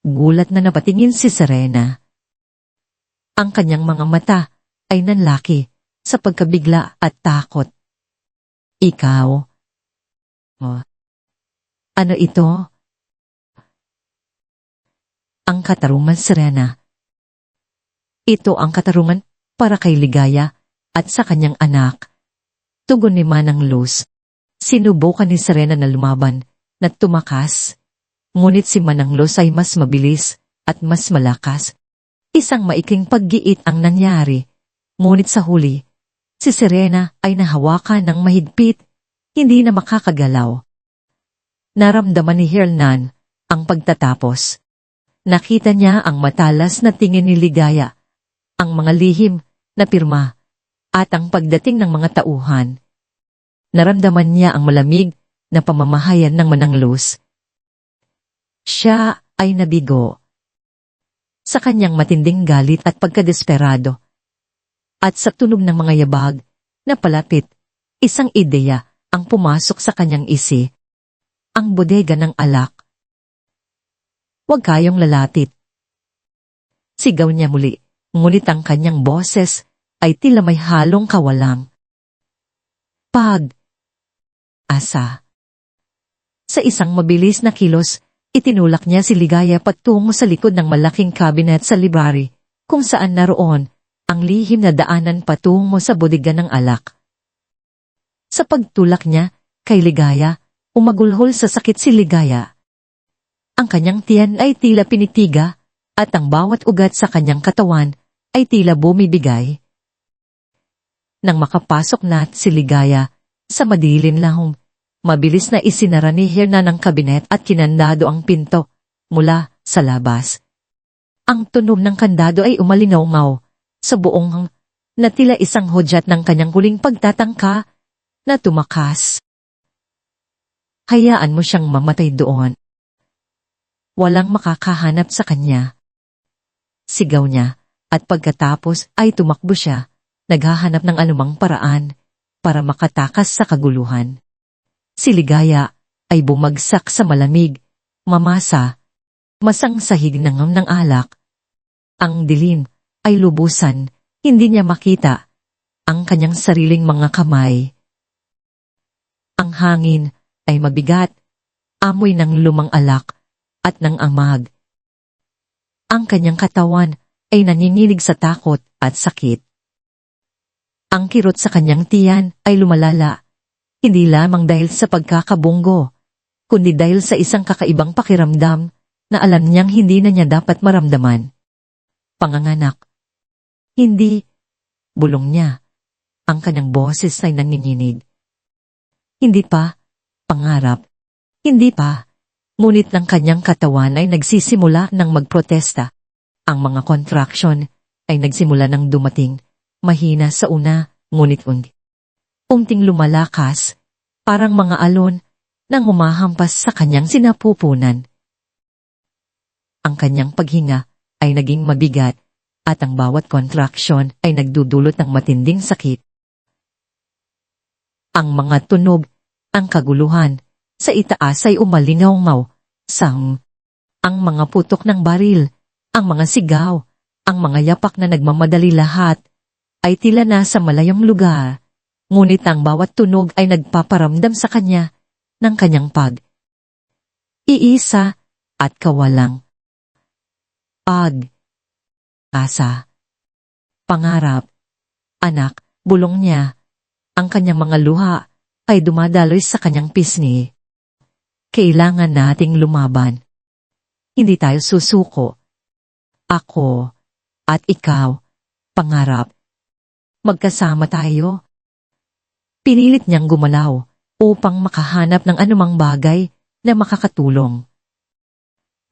Speaker 1: Gulat na napatingin si Serena. Ang kanyang mga mata ay nanlaki sa pagkabigla at takot. Ikaw? Ano ito? Ang katarungan, Serena. Ito ang katarungan para kay Ligaya at sa kanyang anak. Tugon ni Manang Luz. Sinubukan ni Serena na lumaban, na tumakas. Ngunit si Manang Luz ay mas mabilis at mas malakas. Isang maikling paggiit ang nangyari. Ngunit sa huli, si Serena ay nahawakan ng mahigpit, hindi na makakagalaw. Naramdaman ni Hernan ang pagtatapos. Nakita niya ang matalas na tingin ni Ligaya, ang mga lihim na pirma, at ang pagdating ng mga tauhan. Naramdaman niya ang malamig na pamamahayan ng Manang Luz. Siya ay nabigo. Sa kanyang matinding galit at pagkadesperado, at sa tunog ng mga yabag na palapit, isang ideya ang pumasok sa kanyang isi. Ang bodega ng alak. Huwag kayong lalapit. Sigaw niya muli, ngunit ang kanyang boses ay tila may halong kawalang asa. Sa isang mabilis na kilos, itinulak niya si Ligaya patungo sa likod ng malaking cabinet sa library, kung saan naroon ang lihim na daanan patungo sa bodega ng alak. Sa pagtulak niya kay Ligaya, umagulhol sa sakit si Ligaya. Ang kanyang tiyan ay tila pinitiga at ang bawat ugat sa kanyang katawan ay tila bumibigay. Nang makapasok na si Ligaya sa madilim lahong, mabilis na isinara ni Hernan ang kabinet at kinandado ang pinto mula sa labas. Ang tunog ng kandado ay umalingaw sa buong na tila isang hudyat ng kanyang huling pagtatangka na tumakas. Hayaan mo siyang mamatay doon. Walang makakahanap sa kanya. Sigaw niya, at pagkatapos ay tumakbo siya, naghahanap ng anumang paraan para makatakas sa kaguluhan. Si Ligaya ay bumagsak sa malamig, masang sahig ng alak. Ang dilim ay lubusan, hindi niya makita ang kanyang sariling mga kamay. Ang hangin ay mabigat, amoy ng lumang alak at ng amag. Ang kanyang katawan ay nanginginig sa takot at sakit. Ang kirot sa kanyang tiyan ay lumalala, hindi lamang dahil sa pagkakabunggo, kundi dahil sa isang kakaibang pakiramdam na alam niyang hindi na niya dapat maramdaman. Panganganak. Hindi. Bulong niya. Ang kanyang boses ay nanginginig. Hindi pa. Pangarap. Hindi pa. Ngunit ng kanyang katawan ay nagsisimula ng magprotesta. Ang mga contraction ay nagsimula ng dumating, mahina sa una, ngunit unting lumalakas, parang mga alon nang humahampas sa kanyang sinapupunan. Ang kanyang paghinga ay naging mabigat at ang bawat contraction ay nagdudulot ng matinding sakit. Ang mga tunog, ang kaguluhan, sa itaas ay umalingaw ang mga putok ng baril, ang mga sigaw, ang mga yapak na nagmamadali lahat, ay tila nasa malayong lugar, ngunit ang bawat tunog ay nagpaparamdam sa kanya ng kanyang iisa at kawalang asa. Pangarap. Anak, bulong niya. Ang kanyang mga luha ay dumadaloy sa kanyang pisngi. Kailangan nating lumaban. Hindi tayo susuko. Ako at ikaw, pangarap. Magkasama tayo. Pinilit niyang gumalaw upang makahanap ng anumang bagay na makakatulong.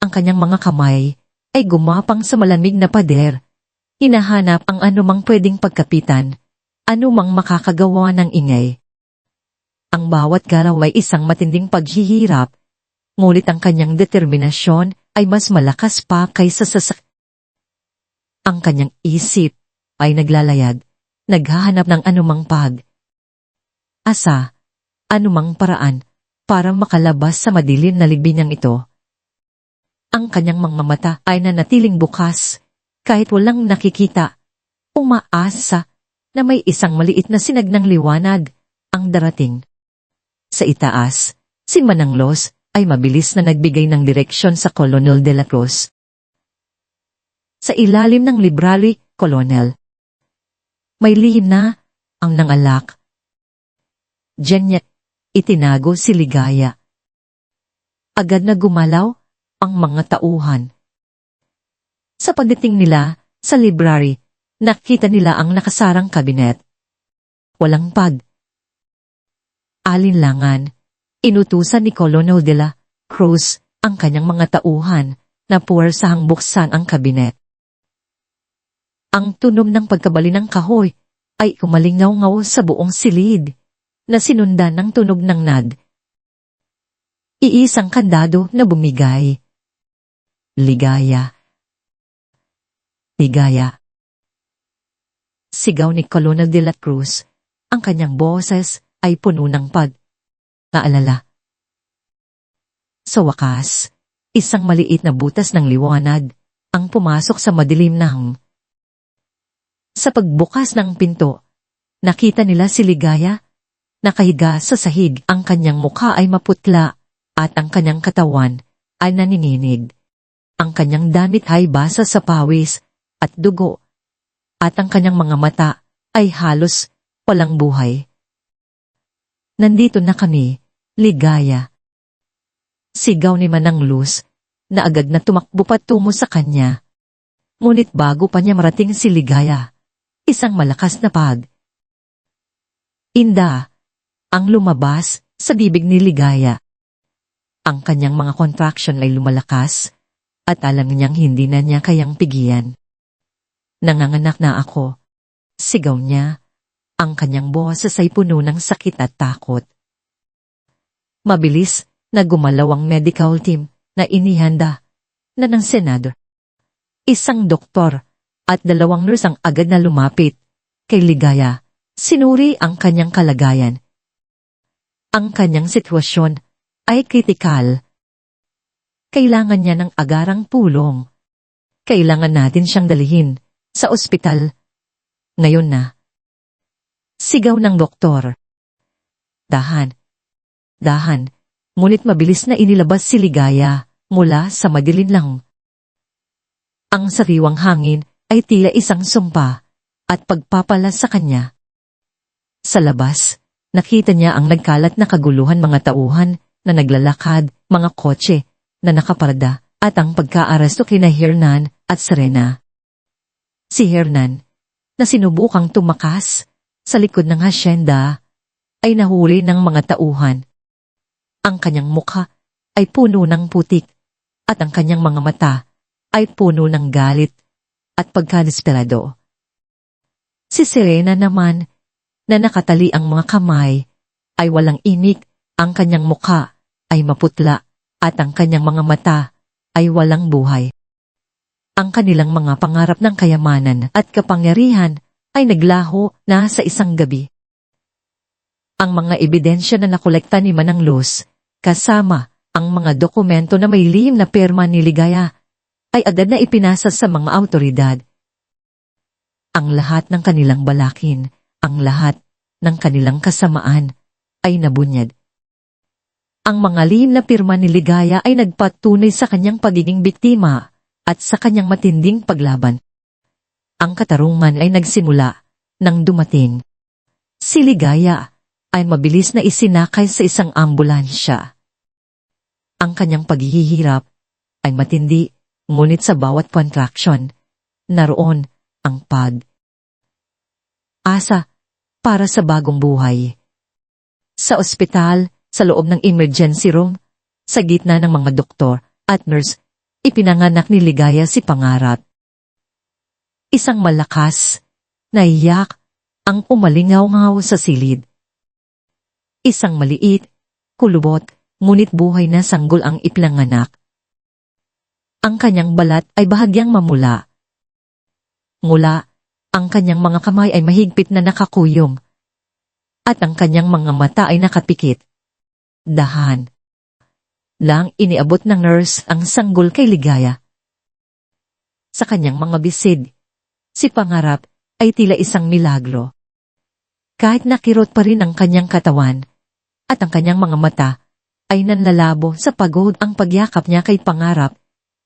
Speaker 1: Ang kanyang mga kamay ay gumapang sa malamig na pader. Hinahanap ang anumang pwedeng pagkapitan, anumang makakagawa ng ingay. Ang bawat galaw ay isang matinding paghihirap, ngunit ang kanyang determinasyon ay mas malakas pa kaysa ang kanyang isip ay naglalayag, naghahanap ng anumang asa, anumang paraan para makalabas sa madilim na libinyang ito. Ang kanyang mga mata ay nanatiling bukas, kahit walang nakikita, umaasa na may isang maliit na sinag ng liwanag ang darating. Sa itaas, si Mananglos ay mabilis na nagbigay ng direksyon sa Colonel de la Cruz. Sa ilalim ng library, Colonel. May lihim na ang nangalak. Diyan niya itinago si Ligaya. Agad na gumalaw ang mga tauhan. Sa pagdating nila sa library, nakita nila ang nakasarang kabinet. Walang alinlangan, inutusan ni Colonel de la Cruz ang kanyang mga tauhan na puwersahang buksan ang kabinet. Ang tunog ng pagkabali ng kahoy ay umalingaw-ngaw sa buong silid, na sinundan ng tunog ng iisang kandado na bumigay. Ligaya. Ligaya. Sigaw ni Colonel de la Cruz, ang kanyang boses ay puno ng pag-aalala. Sa wakas, isang maliit na butas ng liwanag ang pumasok sa madilim na Sa pagbukas ng pinto, nakita nila si Ligaya, nakahiga sa sahig. Ang kanyang mukha ay maputla at ang kanyang katawan ay naninginig. Ang kanyang damit ay basa sa pawis at dugo, at ang kanyang mga mata ay halos walang buhay. Nandito na kami, Ligaya. Sigaw ni Mananglos, na agad na tumakbo patungo sa kanya. Ngunit bago pa niya marating si Ligaya, isang malakas na inda ang lumabas sa bibig ni Ligaya. Ang kanyang mga contraction ay lumalakas at alam niyang hindi na niya kayang pigilan. Nanganganak na ako. Sigaw niya. Ang kanyang boses ay puno ng sakit at takot. Mabilis na gumalaw ang medical team na inihanda na ng senador. Isang doktor at 2 nurse ang agad na lumapit kay Ligaya. Sinuri ang kanyang kalagayan. Ang kanyang sitwasyon ay kritikal. Kailangan niya ng agarang tulong. Kailangan natin siyang dalhin sa ospital. Ngayon na. Sigaw ng doktor. Dahan. Ngunit mabilis na inilabas si Ligaya mula sa madilim. Ang sariwang hangin ay tila isang sumpa at pagpapala sa kanya. Sa labas, nakita niya ang nagkalat na kaguluhan, mga tauhan na naglalakad, mga kotse na nakaparada at ang pagkaaresto kina Hernan at Serena. Si Hernan, na sinubukang tumakas sa likod ng hasyenda, ay nahuli ng mga tauhan. Ang kanyang mukha ay puno ng putik at ang kanyang mga mata ay puno ng galit at pagkadesperado. Si Serena naman, na nakatali ang mga kamay, ay walang inik, ang kanyang mukha ay maputla at ang kanyang mga mata ay walang buhay. Ang kanilang mga pangarap ng kayamanan at kapangyarihan ay naglaho na sa isang gabi. Ang mga ebidensya na nakolekta ni Manang Luz, kasama ang mga dokumento na may lihim na pirma ni Ligaya, ay agad na ipinasa sa mga awtoridad. Ang lahat ng kanilang balakin, ang lahat ng kanilang kasamaan, ay nabunyad. Ang mga lihim na pirma ni Ligaya ay nagpatunay sa kanyang pagiging biktima at sa kanyang matinding paglaban. Ang katarungan ay nagsimula nang dumating. Si Ligaya ay mabilis na isinakay sa isang ambulansya. Ang kanyang paghihirap ay matindi, ngunit sa bawat contraction, naroon ang asa para sa bagong buhay. Sa ospital, sa loob ng emergency room, sa gitna ng mga doktor at nurse, ipinanganak ni Ligaya si Pangarap. Isang malakas na iyak ang umalingaw-ngaw sa silid. Isang maliit, kulubot, ngunit buhay na sanggol ang ipinanganak. Ang kanyang balat ay bahagyang mamula. Ngula, ang kanyang mga kamay ay mahigpit na nakakuyom. At ang kanyang mga mata ay nakapikit. Dahan lang iniabot ng nurse ang sanggol kay Ligaya. Sa kanyang mga bisid, si Pangarap ay tila isang milagro. Kahit nakirot pa rin ang kanyang katawan, at ang kanyang mga mata ay nanlalabo sa pagod, ang pagyakap niya kay Pangarap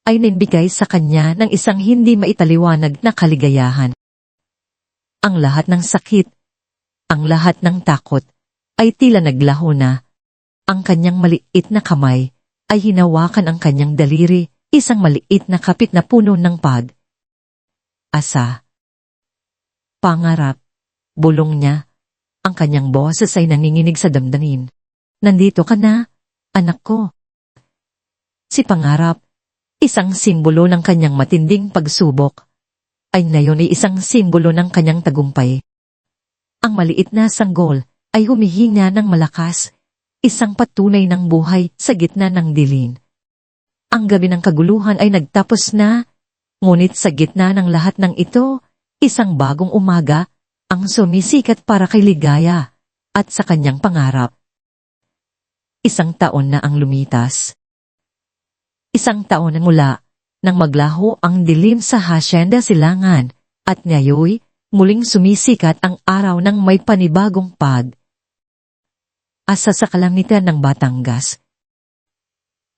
Speaker 1: ay nagbigay sa kanya ng isang hindi maitaliwanag na kaligayahan. Ang lahat ng sakit, ang lahat ng takot, ay tila naglaho na. Ang kanyang maliit na kamay ay hinawakan ang kanyang daliri, isang maliit na kapit na puno ng asa. Pangarap, bulong niya. Ang kanyang boses ay nanginginig sa damdamin. Nandito ka na, anak ko. Si Pangarap, isang simbolo ng kanyang matinding pagsubok, ay ngayon ay isang simbolo ng kanyang tagumpay. Ang maliit na sanggol ay humihinga ng malakas, isang patunay ng buhay sa gitna ng dilim. Ang gabi ng kaguluhan ay nagtapos na, ngunit sa gitna ng lahat ng ito, isang bagong umaga ang sumisikat para kay Ligaya at sa kanyang pangarap. Isang taon na ang lumitas. Isang taon na mula nang maglaho ang dilim sa Hacienda Silangan at ngayon muling sumisikat ang araw ng may panibagong asa sa kalangitan ng Batangas.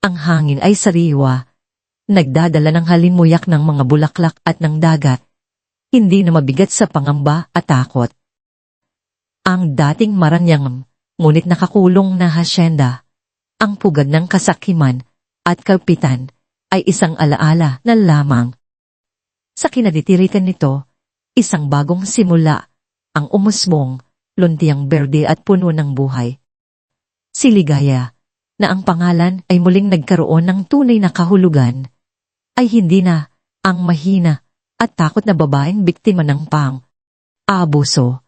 Speaker 1: Ang hangin ay sariwa, nagdadala ng halimuyak ng mga bulaklak at ng dagat, hindi na mabigat sa pangamba at takot. Ang dating maranyang, ngunit nakakulong na hasyenda, ang pugad ng kasakiman at kalpitan, ay isang alaala na lamang. Sa kinaditirikan nito, isang bagong simula, ang umusbong, luntiang berde at puno ng buhay. Si Ligaya, na ang pangalan ay muling nagkaroon ng tunay na kahulugan, ay hindi na ang mahina at takot na babaeng biktima ng pang-aabuso.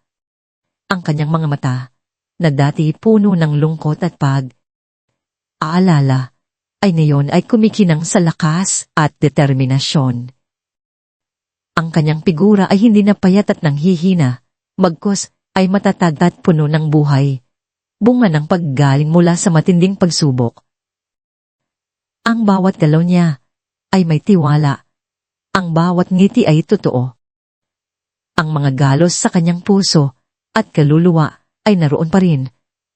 Speaker 1: Ang kanyang mga mata, na dati puno ng lungkot at pag-aalala, ay ngayon ay kumikinang sa lakas at determinasyon. Ang kanyang figura ay hindi na payat at nanghihina, bagkus ay matatag at puno ng buhay, bunga ng paggaling mula sa matinding pagsubok. Ang bawat galaw niya ay may tiwala, ang bawat ngiti ay totoo. Ang mga galos sa kanyang puso at kaluluwa ay naroon pa rin,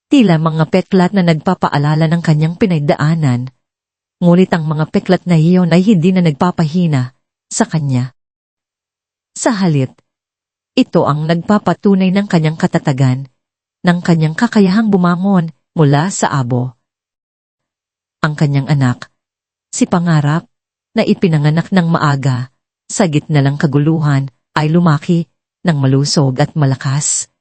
Speaker 1: tila mga peklat na nagpapaalala ng kanyang pinagdaanan, ngunit ang mga peklat na iyon ay hindi na nagpapahina sa kanya. Sa halip, ito ang nagpapatunay ng kanyang katatagan, ng kanyang kakayahang bumangon mula sa abo. Ang kanyang anak, si Pangarap, na ipinanganak ng maaga, sa gitna ng kaguluhan, ay lumaki ng malusog at malakas.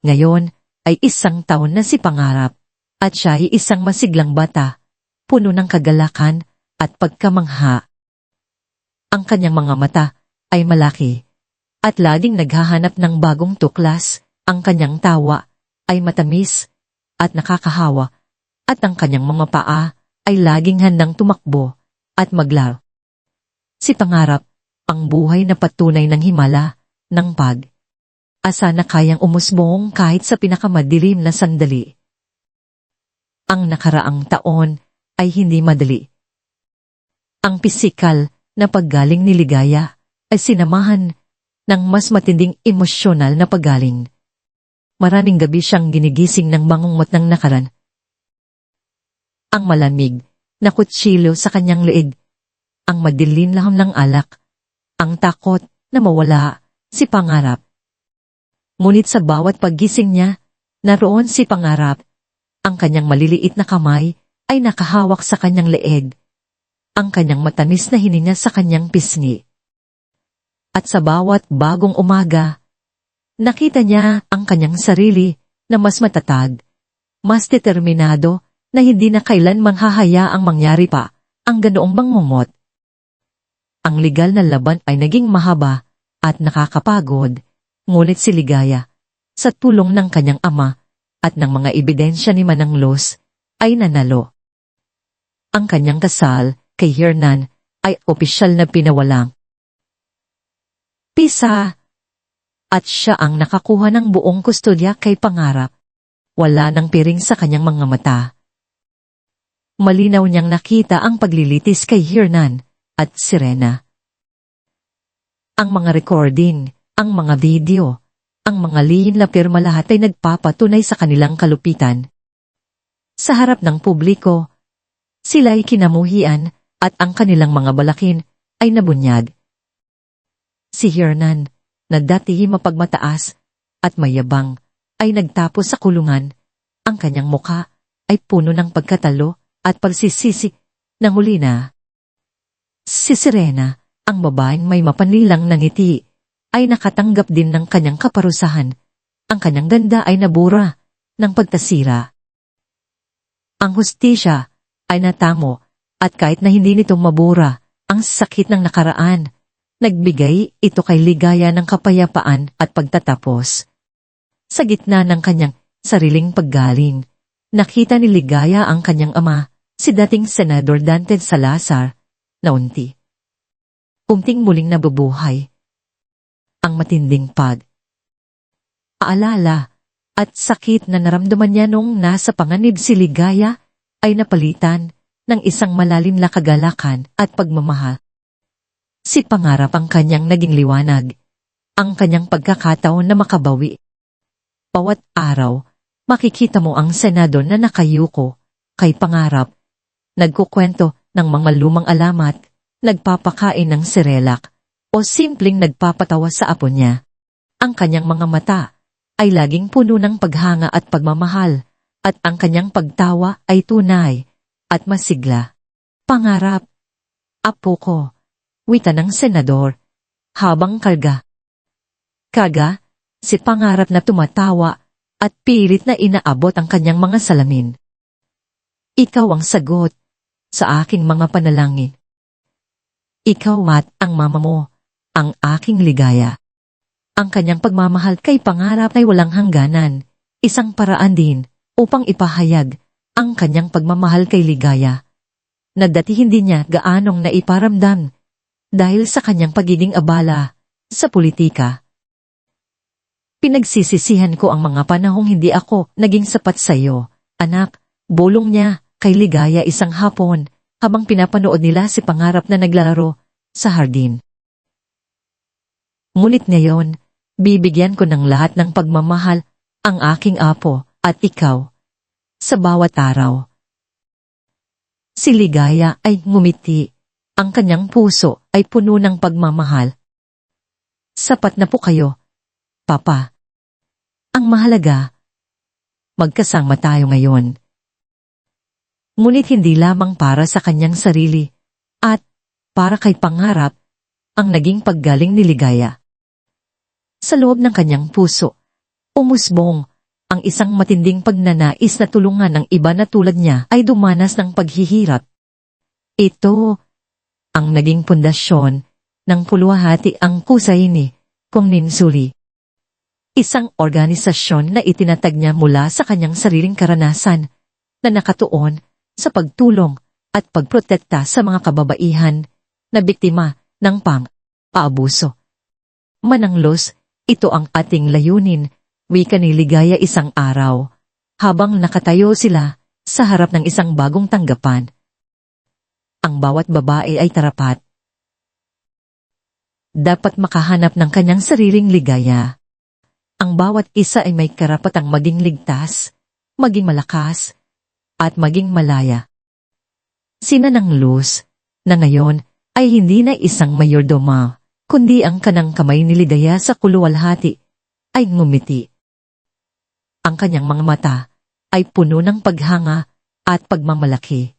Speaker 1: Ngayon ay 1 taon na si Pangarap, at siya ay isang masiglang bata, puno ng kagalakan at pagkamangha. Ang kanyang mga mata ay malaki, at laging naghahanap ng bagong tuklas. Ang kanyang tawa ay matamis at nakakahawa, at ang kanyang mga paa ay laging handang tumakbo at maglaro. Si Pangarap, ang buhay na patunay ng himala, ng pag-asa na kayang umusbong kahit sa pinakamadilim na sandali. Ang nakaraang taon ay hindi madali. Ang pisikal na paggaling ni Ligaya ay sinamahan ng mas matinding emosyonal na paggaling. Maraming gabi siyang ginigising ng bangungot ng nakaran. Ang malamig na kutsilyo sa kanyang leeg, ang madilim laham ng alak, ang takot na mawala si Pangarap. Ngunit sa bawat paggising niya, naroon si Pangarap. Ang kanyang maliliit na kamay ay nakahawak sa kanyang leeg. Ang kanyang matamis na hininga sa kanyang pisngi. At sa bawat bagong umaga, nakita niya ang kanyang sarili na mas matatag, mas determinado, na hindi na kailanmang hahayaang mangyari pa ang ganoong bangungot. Ang legal na laban ay naging mahaba at nakakapagod, ngunit si Ligaya, sa tulong ng kanyang ama at ng mga ebidensya ni Manang Los, ay nanalo. Ang kanyang kasal kay Hernan ay opisyal na pinawalang pisa, at siya ang nakakuha ng buong kustodya kay Pangarap. Wala nang piring sa kanyang mga mata. Malinaw niyang nakita ang paglilitis kay Hernan at Serena. Ang mga recording, ang mga video, ang mga lihim na pirma, lahat ay nagpapatunay sa kanilang kalupitan. Sa harap ng publiko, sila'y kinamuhian at ang kanilang mga balakin ay nabunyag. Si Hernan, na dati mapagmataas at mayabang, ay nagtapos sa kulungan. Ang kanyang mukha ay puno ng pagkatalo at pagsisisi ng huli na. Si Serena, ang babaeng may mapanlilang na ngiti, ay nakatanggap din ng kanyang kaparusahan. Ang kanyang ganda ay nabura ng pagtasira. Ang hustisya ay natamo, at kahit na hindi nito mabura ang sakit ng nakaraan, nagbigay ito kay Ligaya ng kapayapaan at pagtatapos. Sa gitna ng kanyang sariling paggaling, nakita ni Ligaya ang kanyang ama, si dating Senador Dante Salazar, na unting muling nabubuhay. Ang matinding pag-aalala at sakit na naramdaman niya noong nasa panganib si Ligaya ay napalitan ng isang malalim na kagalakan at pagmamahal. Si Pangarap ang kanyang naging liwanag, ang kanyang pagkakataon na makabawi. Bawat araw, makikita mo ang senador na nakayuko kay Pangarap, nagkukwento ng mga lumang alamat, nagpapakain ng serelak, o simpleng nagpapatawa sa apo niya. Ang kanyang mga mata ay laging puno ng paghanga at pagmamahal, at ang kanyang pagtawa ay tunay at masigla. Pangarap, Apo ko, wika ng senador, habang Kaga, si Pangarap na tumatawa at pilit na inaabot ang kanyang mga salamin. Ikaw ang sagot sa aking mga panalangin. Ikaw at ang mama mo, ang aking ligaya. Ang kanyang pagmamahal kay Pangarap ay walang hangganan, isang paraan din upang ipahayag ang kanyang pagmamahal kay Ligaya, na dati hindi niya gaanong naiparamdam dahil sa kanyang pagiging abala sa politika. Pinagsisisihan ko ang mga panahong hindi ako naging sapat sa iyo, anak, bulong niya kay Ligaya isang hapon habang pinapanood nila si Pangarap na naglalaro sa hardin. Ngunit ngayon, bibigyan ko ng lahat ng pagmamahal ang aking apo at ikaw sa bawat araw. Si Ligaya ay ngumiti. Ang kanyang puso ay puno ng pagmamahal. Sapat na po kayo, Papa. Ang mahalaga, magkasama tayo ngayon. Ngunit hindi lamang para sa kanyang sarili at para kay Pangarap ang naging paggaling ni Ligaya. Sa loob ng kanyang puso, umusbong ang isang matinding pagnanais na tulungan ng iba na tulad niya ay dumanas ng paghihirap. Ito ang naging pundasyon ng Puluwahati ang Kusay ni Kong Ninsuli. Isang organisasyon na itinatag niya mula sa kanyang sariling karanasan na nakatuon sa pagtulong at pagprotekta sa mga kababaihan na biktima ng pang-aabuso. Mananglos, ito ang ating layunin, wika ni Ligaya isang araw, habang nakatayo sila sa harap ng isang bagong tanggapan. Ang bawat babae ay tarapat. Dapat makahanap ng kanyang sariling ligaya. Ang bawat isa ay may karapatang maging ligtas, maging malakas, at maging malaya. Sinananglos na ngayon ay hindi na isang mayordoma, kundi ang kanang kamay ni Ligaya sa kuluwalhati ay ngumiti. Ang kanyang mga mata ay puno ng paghanga at pagmamalaki.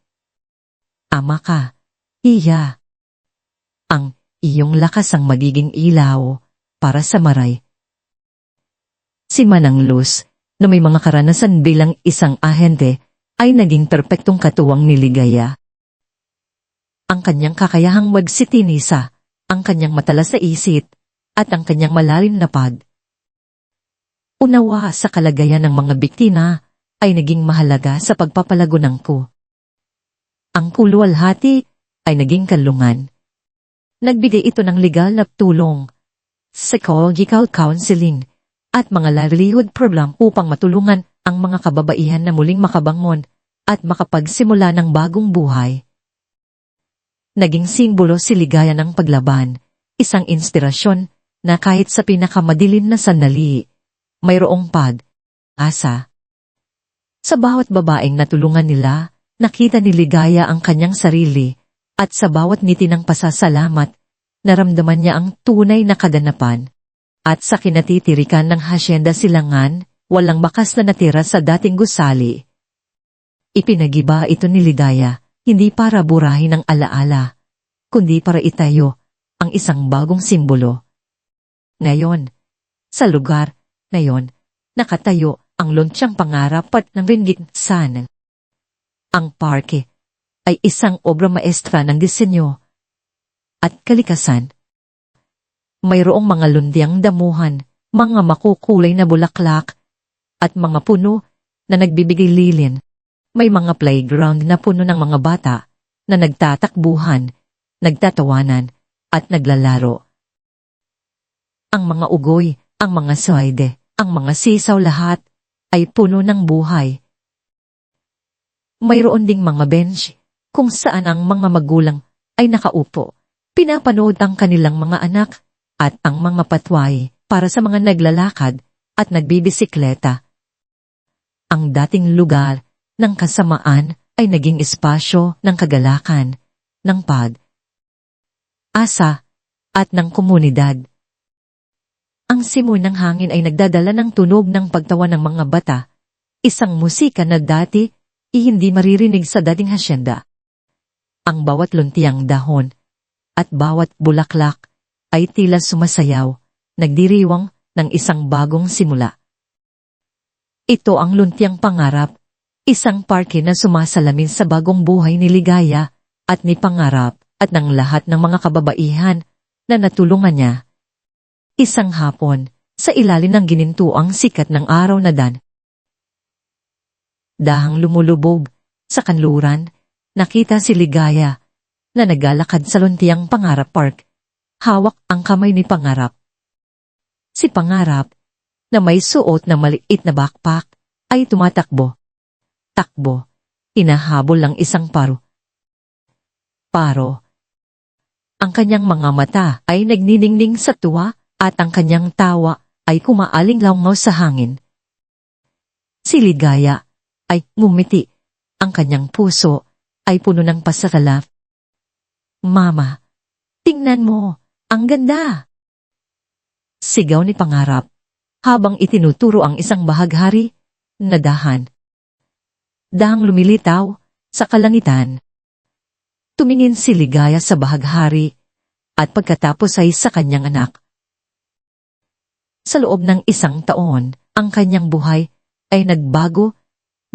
Speaker 1: Ama ka, iya. Ang iyong lakas ang magiging ilaw para sa maray. Si Mananglos, na may mga karanasan bilang isang ahente, ay naging perpektong katuwang ni Ligaya. Ang kanyang kakayahang magsitinisa, ang kanyang matalas sa isip, at ang kanyang malalim na unawa sa kalagayan ng mga biktima ay naging mahalaga sa pagpapalago ng Ang kuluwalhati ay naging kanlungan. Nagbigay ito ng legal na tulong, psychological counseling, at mga livelihood program upang matulungan ang mga kababaihan na muling makabangon at makapagsimula ng bagong buhay. Naging simbolo si Ligaya ng paglaban, isang inspirasyon na kahit sa pinakamadilim na sandali, mayroong pag-asa. Sa bawat babaeng natulungan nila, nakita ni Ligaya ang kanyang sarili, at sa bawat ngiti ng pasasalamat, naramdaman niya ang tunay na kaganapan. At sa kinatitirikan ng Hacienda Silangan, walang bakas na natira sa dating gusali. Ipinagiba ito ni Ligaya, hindi para burahin ang alaala, kundi para itayo ang isang bagong simbolo. Ngayon, sa lugar na yon, nakatayo ang Lontsyang Pangarap at ng Ringgit San. Ang parke ay isang obra maestra ng disenyo at kalikasan. Mayroong mga lundiang damuhan, mga makukulay na bulaklak, at mga puno na nagbibigay lilin. May mga playground na puno ng mga bata na nagtatakbuhan, nagtatawanan, at naglalaro. Ang mga ugoy, ang mga swide, ang mga sisaw lahat ay puno ng buhay. Mayroon ding mga bench kung saan ang mga magulang ay nakaupo, pinapanood ang kanilang mga anak at ang mga patway para sa mga naglalakad at nagbibisikleta. Ang dating lugar ng kasamaan ay naging espasyo ng kagalakan, ng pag-asa, at ng komunidad. Ang simoy ng hangin ay nagdadala ng tunog ng pagtawa ng mga bata, isang musika na dati hindi maririnig sa dating hasyenda. Ang bawat luntiang dahon at bawat bulaklak ay tila sumasayaw, nagdiriwang ng isang bagong simula. Ito ang luntiang pangarap, isang parke na sumasalamin sa bagong buhay ni Ligaya at ni Pangarap at ng lahat ng mga kababaihan na natulungan niya. Isang hapon, sa ilalim ng ginintuang sikat ng araw na dahang lumulubog sa kanluran, nakita si Ligaya na naglalakad sa luntiang Pangarap Park. Hawak ang kamay ni Pangarap. Si Pangarap, na may suot na maliit na backpack, ay tumatakbo. Takbo, hinahabol ng isang paro. Ang kanyang mga mata ay nagniningning sa tuwa at ang kanyang tawa ay kumaalingaw sa hangin. Si Ligaya ay ngumiti. Ang kanyang puso ay puno ng pasasalamat. Mama, tingnan mo, ang ganda! Sigaw ni Pangarap habang itinuturo ang isang bahaghari na dahan. Dahang lumilitaw sa kalangitan. Tumingin si Ligaya sa bahaghari at pagkatapos ay sa kanyang anak. Sa loob ng 1 taon, ang kanyang buhay ay nagbago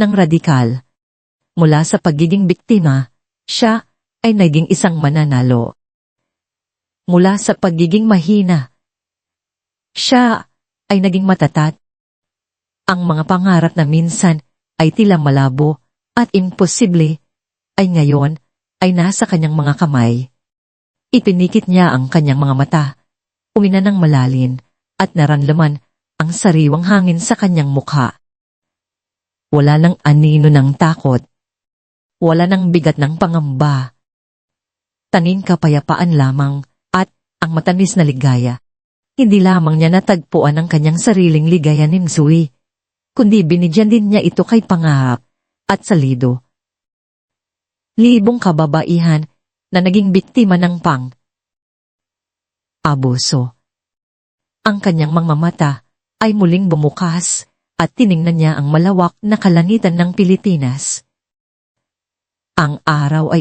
Speaker 1: ng radikal. Mula sa pagiging biktima, siya ay naging isang mananalo. Mula sa pagiging mahina, siya ay naging matatag. Ang mga pangarap na minsan ay tila malabo at imposible ay ngayon ay nasa kanyang mga kamay. Ipinikit niya ang kanyang mga mata, umina ng malalim at naranlaman ang sariwang hangin sa kanyang mukha. Wala nang anino ng takot. Wala nang bigat ng pangamba. Tanging kapayapaan lamang at ang matamis na ligaya. Hindi lamang niya natagpuan ang kanyang sariling ligaya ni Msui, kundi binigyan din niya ito kay Pangarap at Salido. Libong kababaihan na naging biktima ng abuso. Ang kanyang mga mata ay muling bumukas at tiningnan niya ang malawak na kalangitan ng Pilipinas. Ang araw ay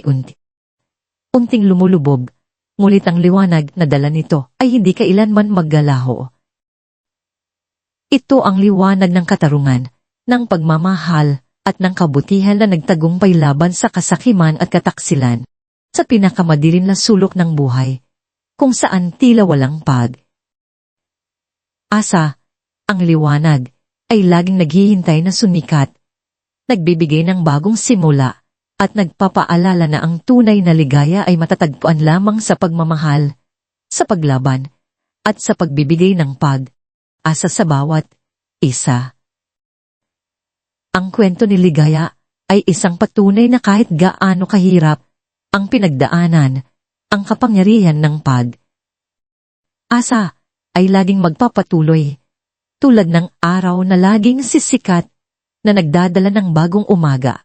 Speaker 1: unting lumulubog, ngunit ang liwanag na dala nito ay hindi kailanman maggalaho. Ito ang liwanag ng katarungan, ng pagmamahal at ng kabutihan na nagtagumpay laban sa kasakiman at kataksilan, sa pinakamadilim na sulok ng buhay, kung saan tila walang asa. Ang liwanag ay laging naghihintay na sumikat, nagbibigay ng bagong simula, at nagpapaalala na ang tunay na ligaya ay matatagpuan lamang sa pagmamahal, sa paglaban, at sa pagbibigay ng asa sa bawat isa. Ang kwento ni Ligaya ay isang patunay na kahit gaano kahirap ang pinagdaanan, ang kapangyarihan ng asa ay laging magpapatuloy, tulad ng araw na laging sisikat na nagdadala ng bagong umaga.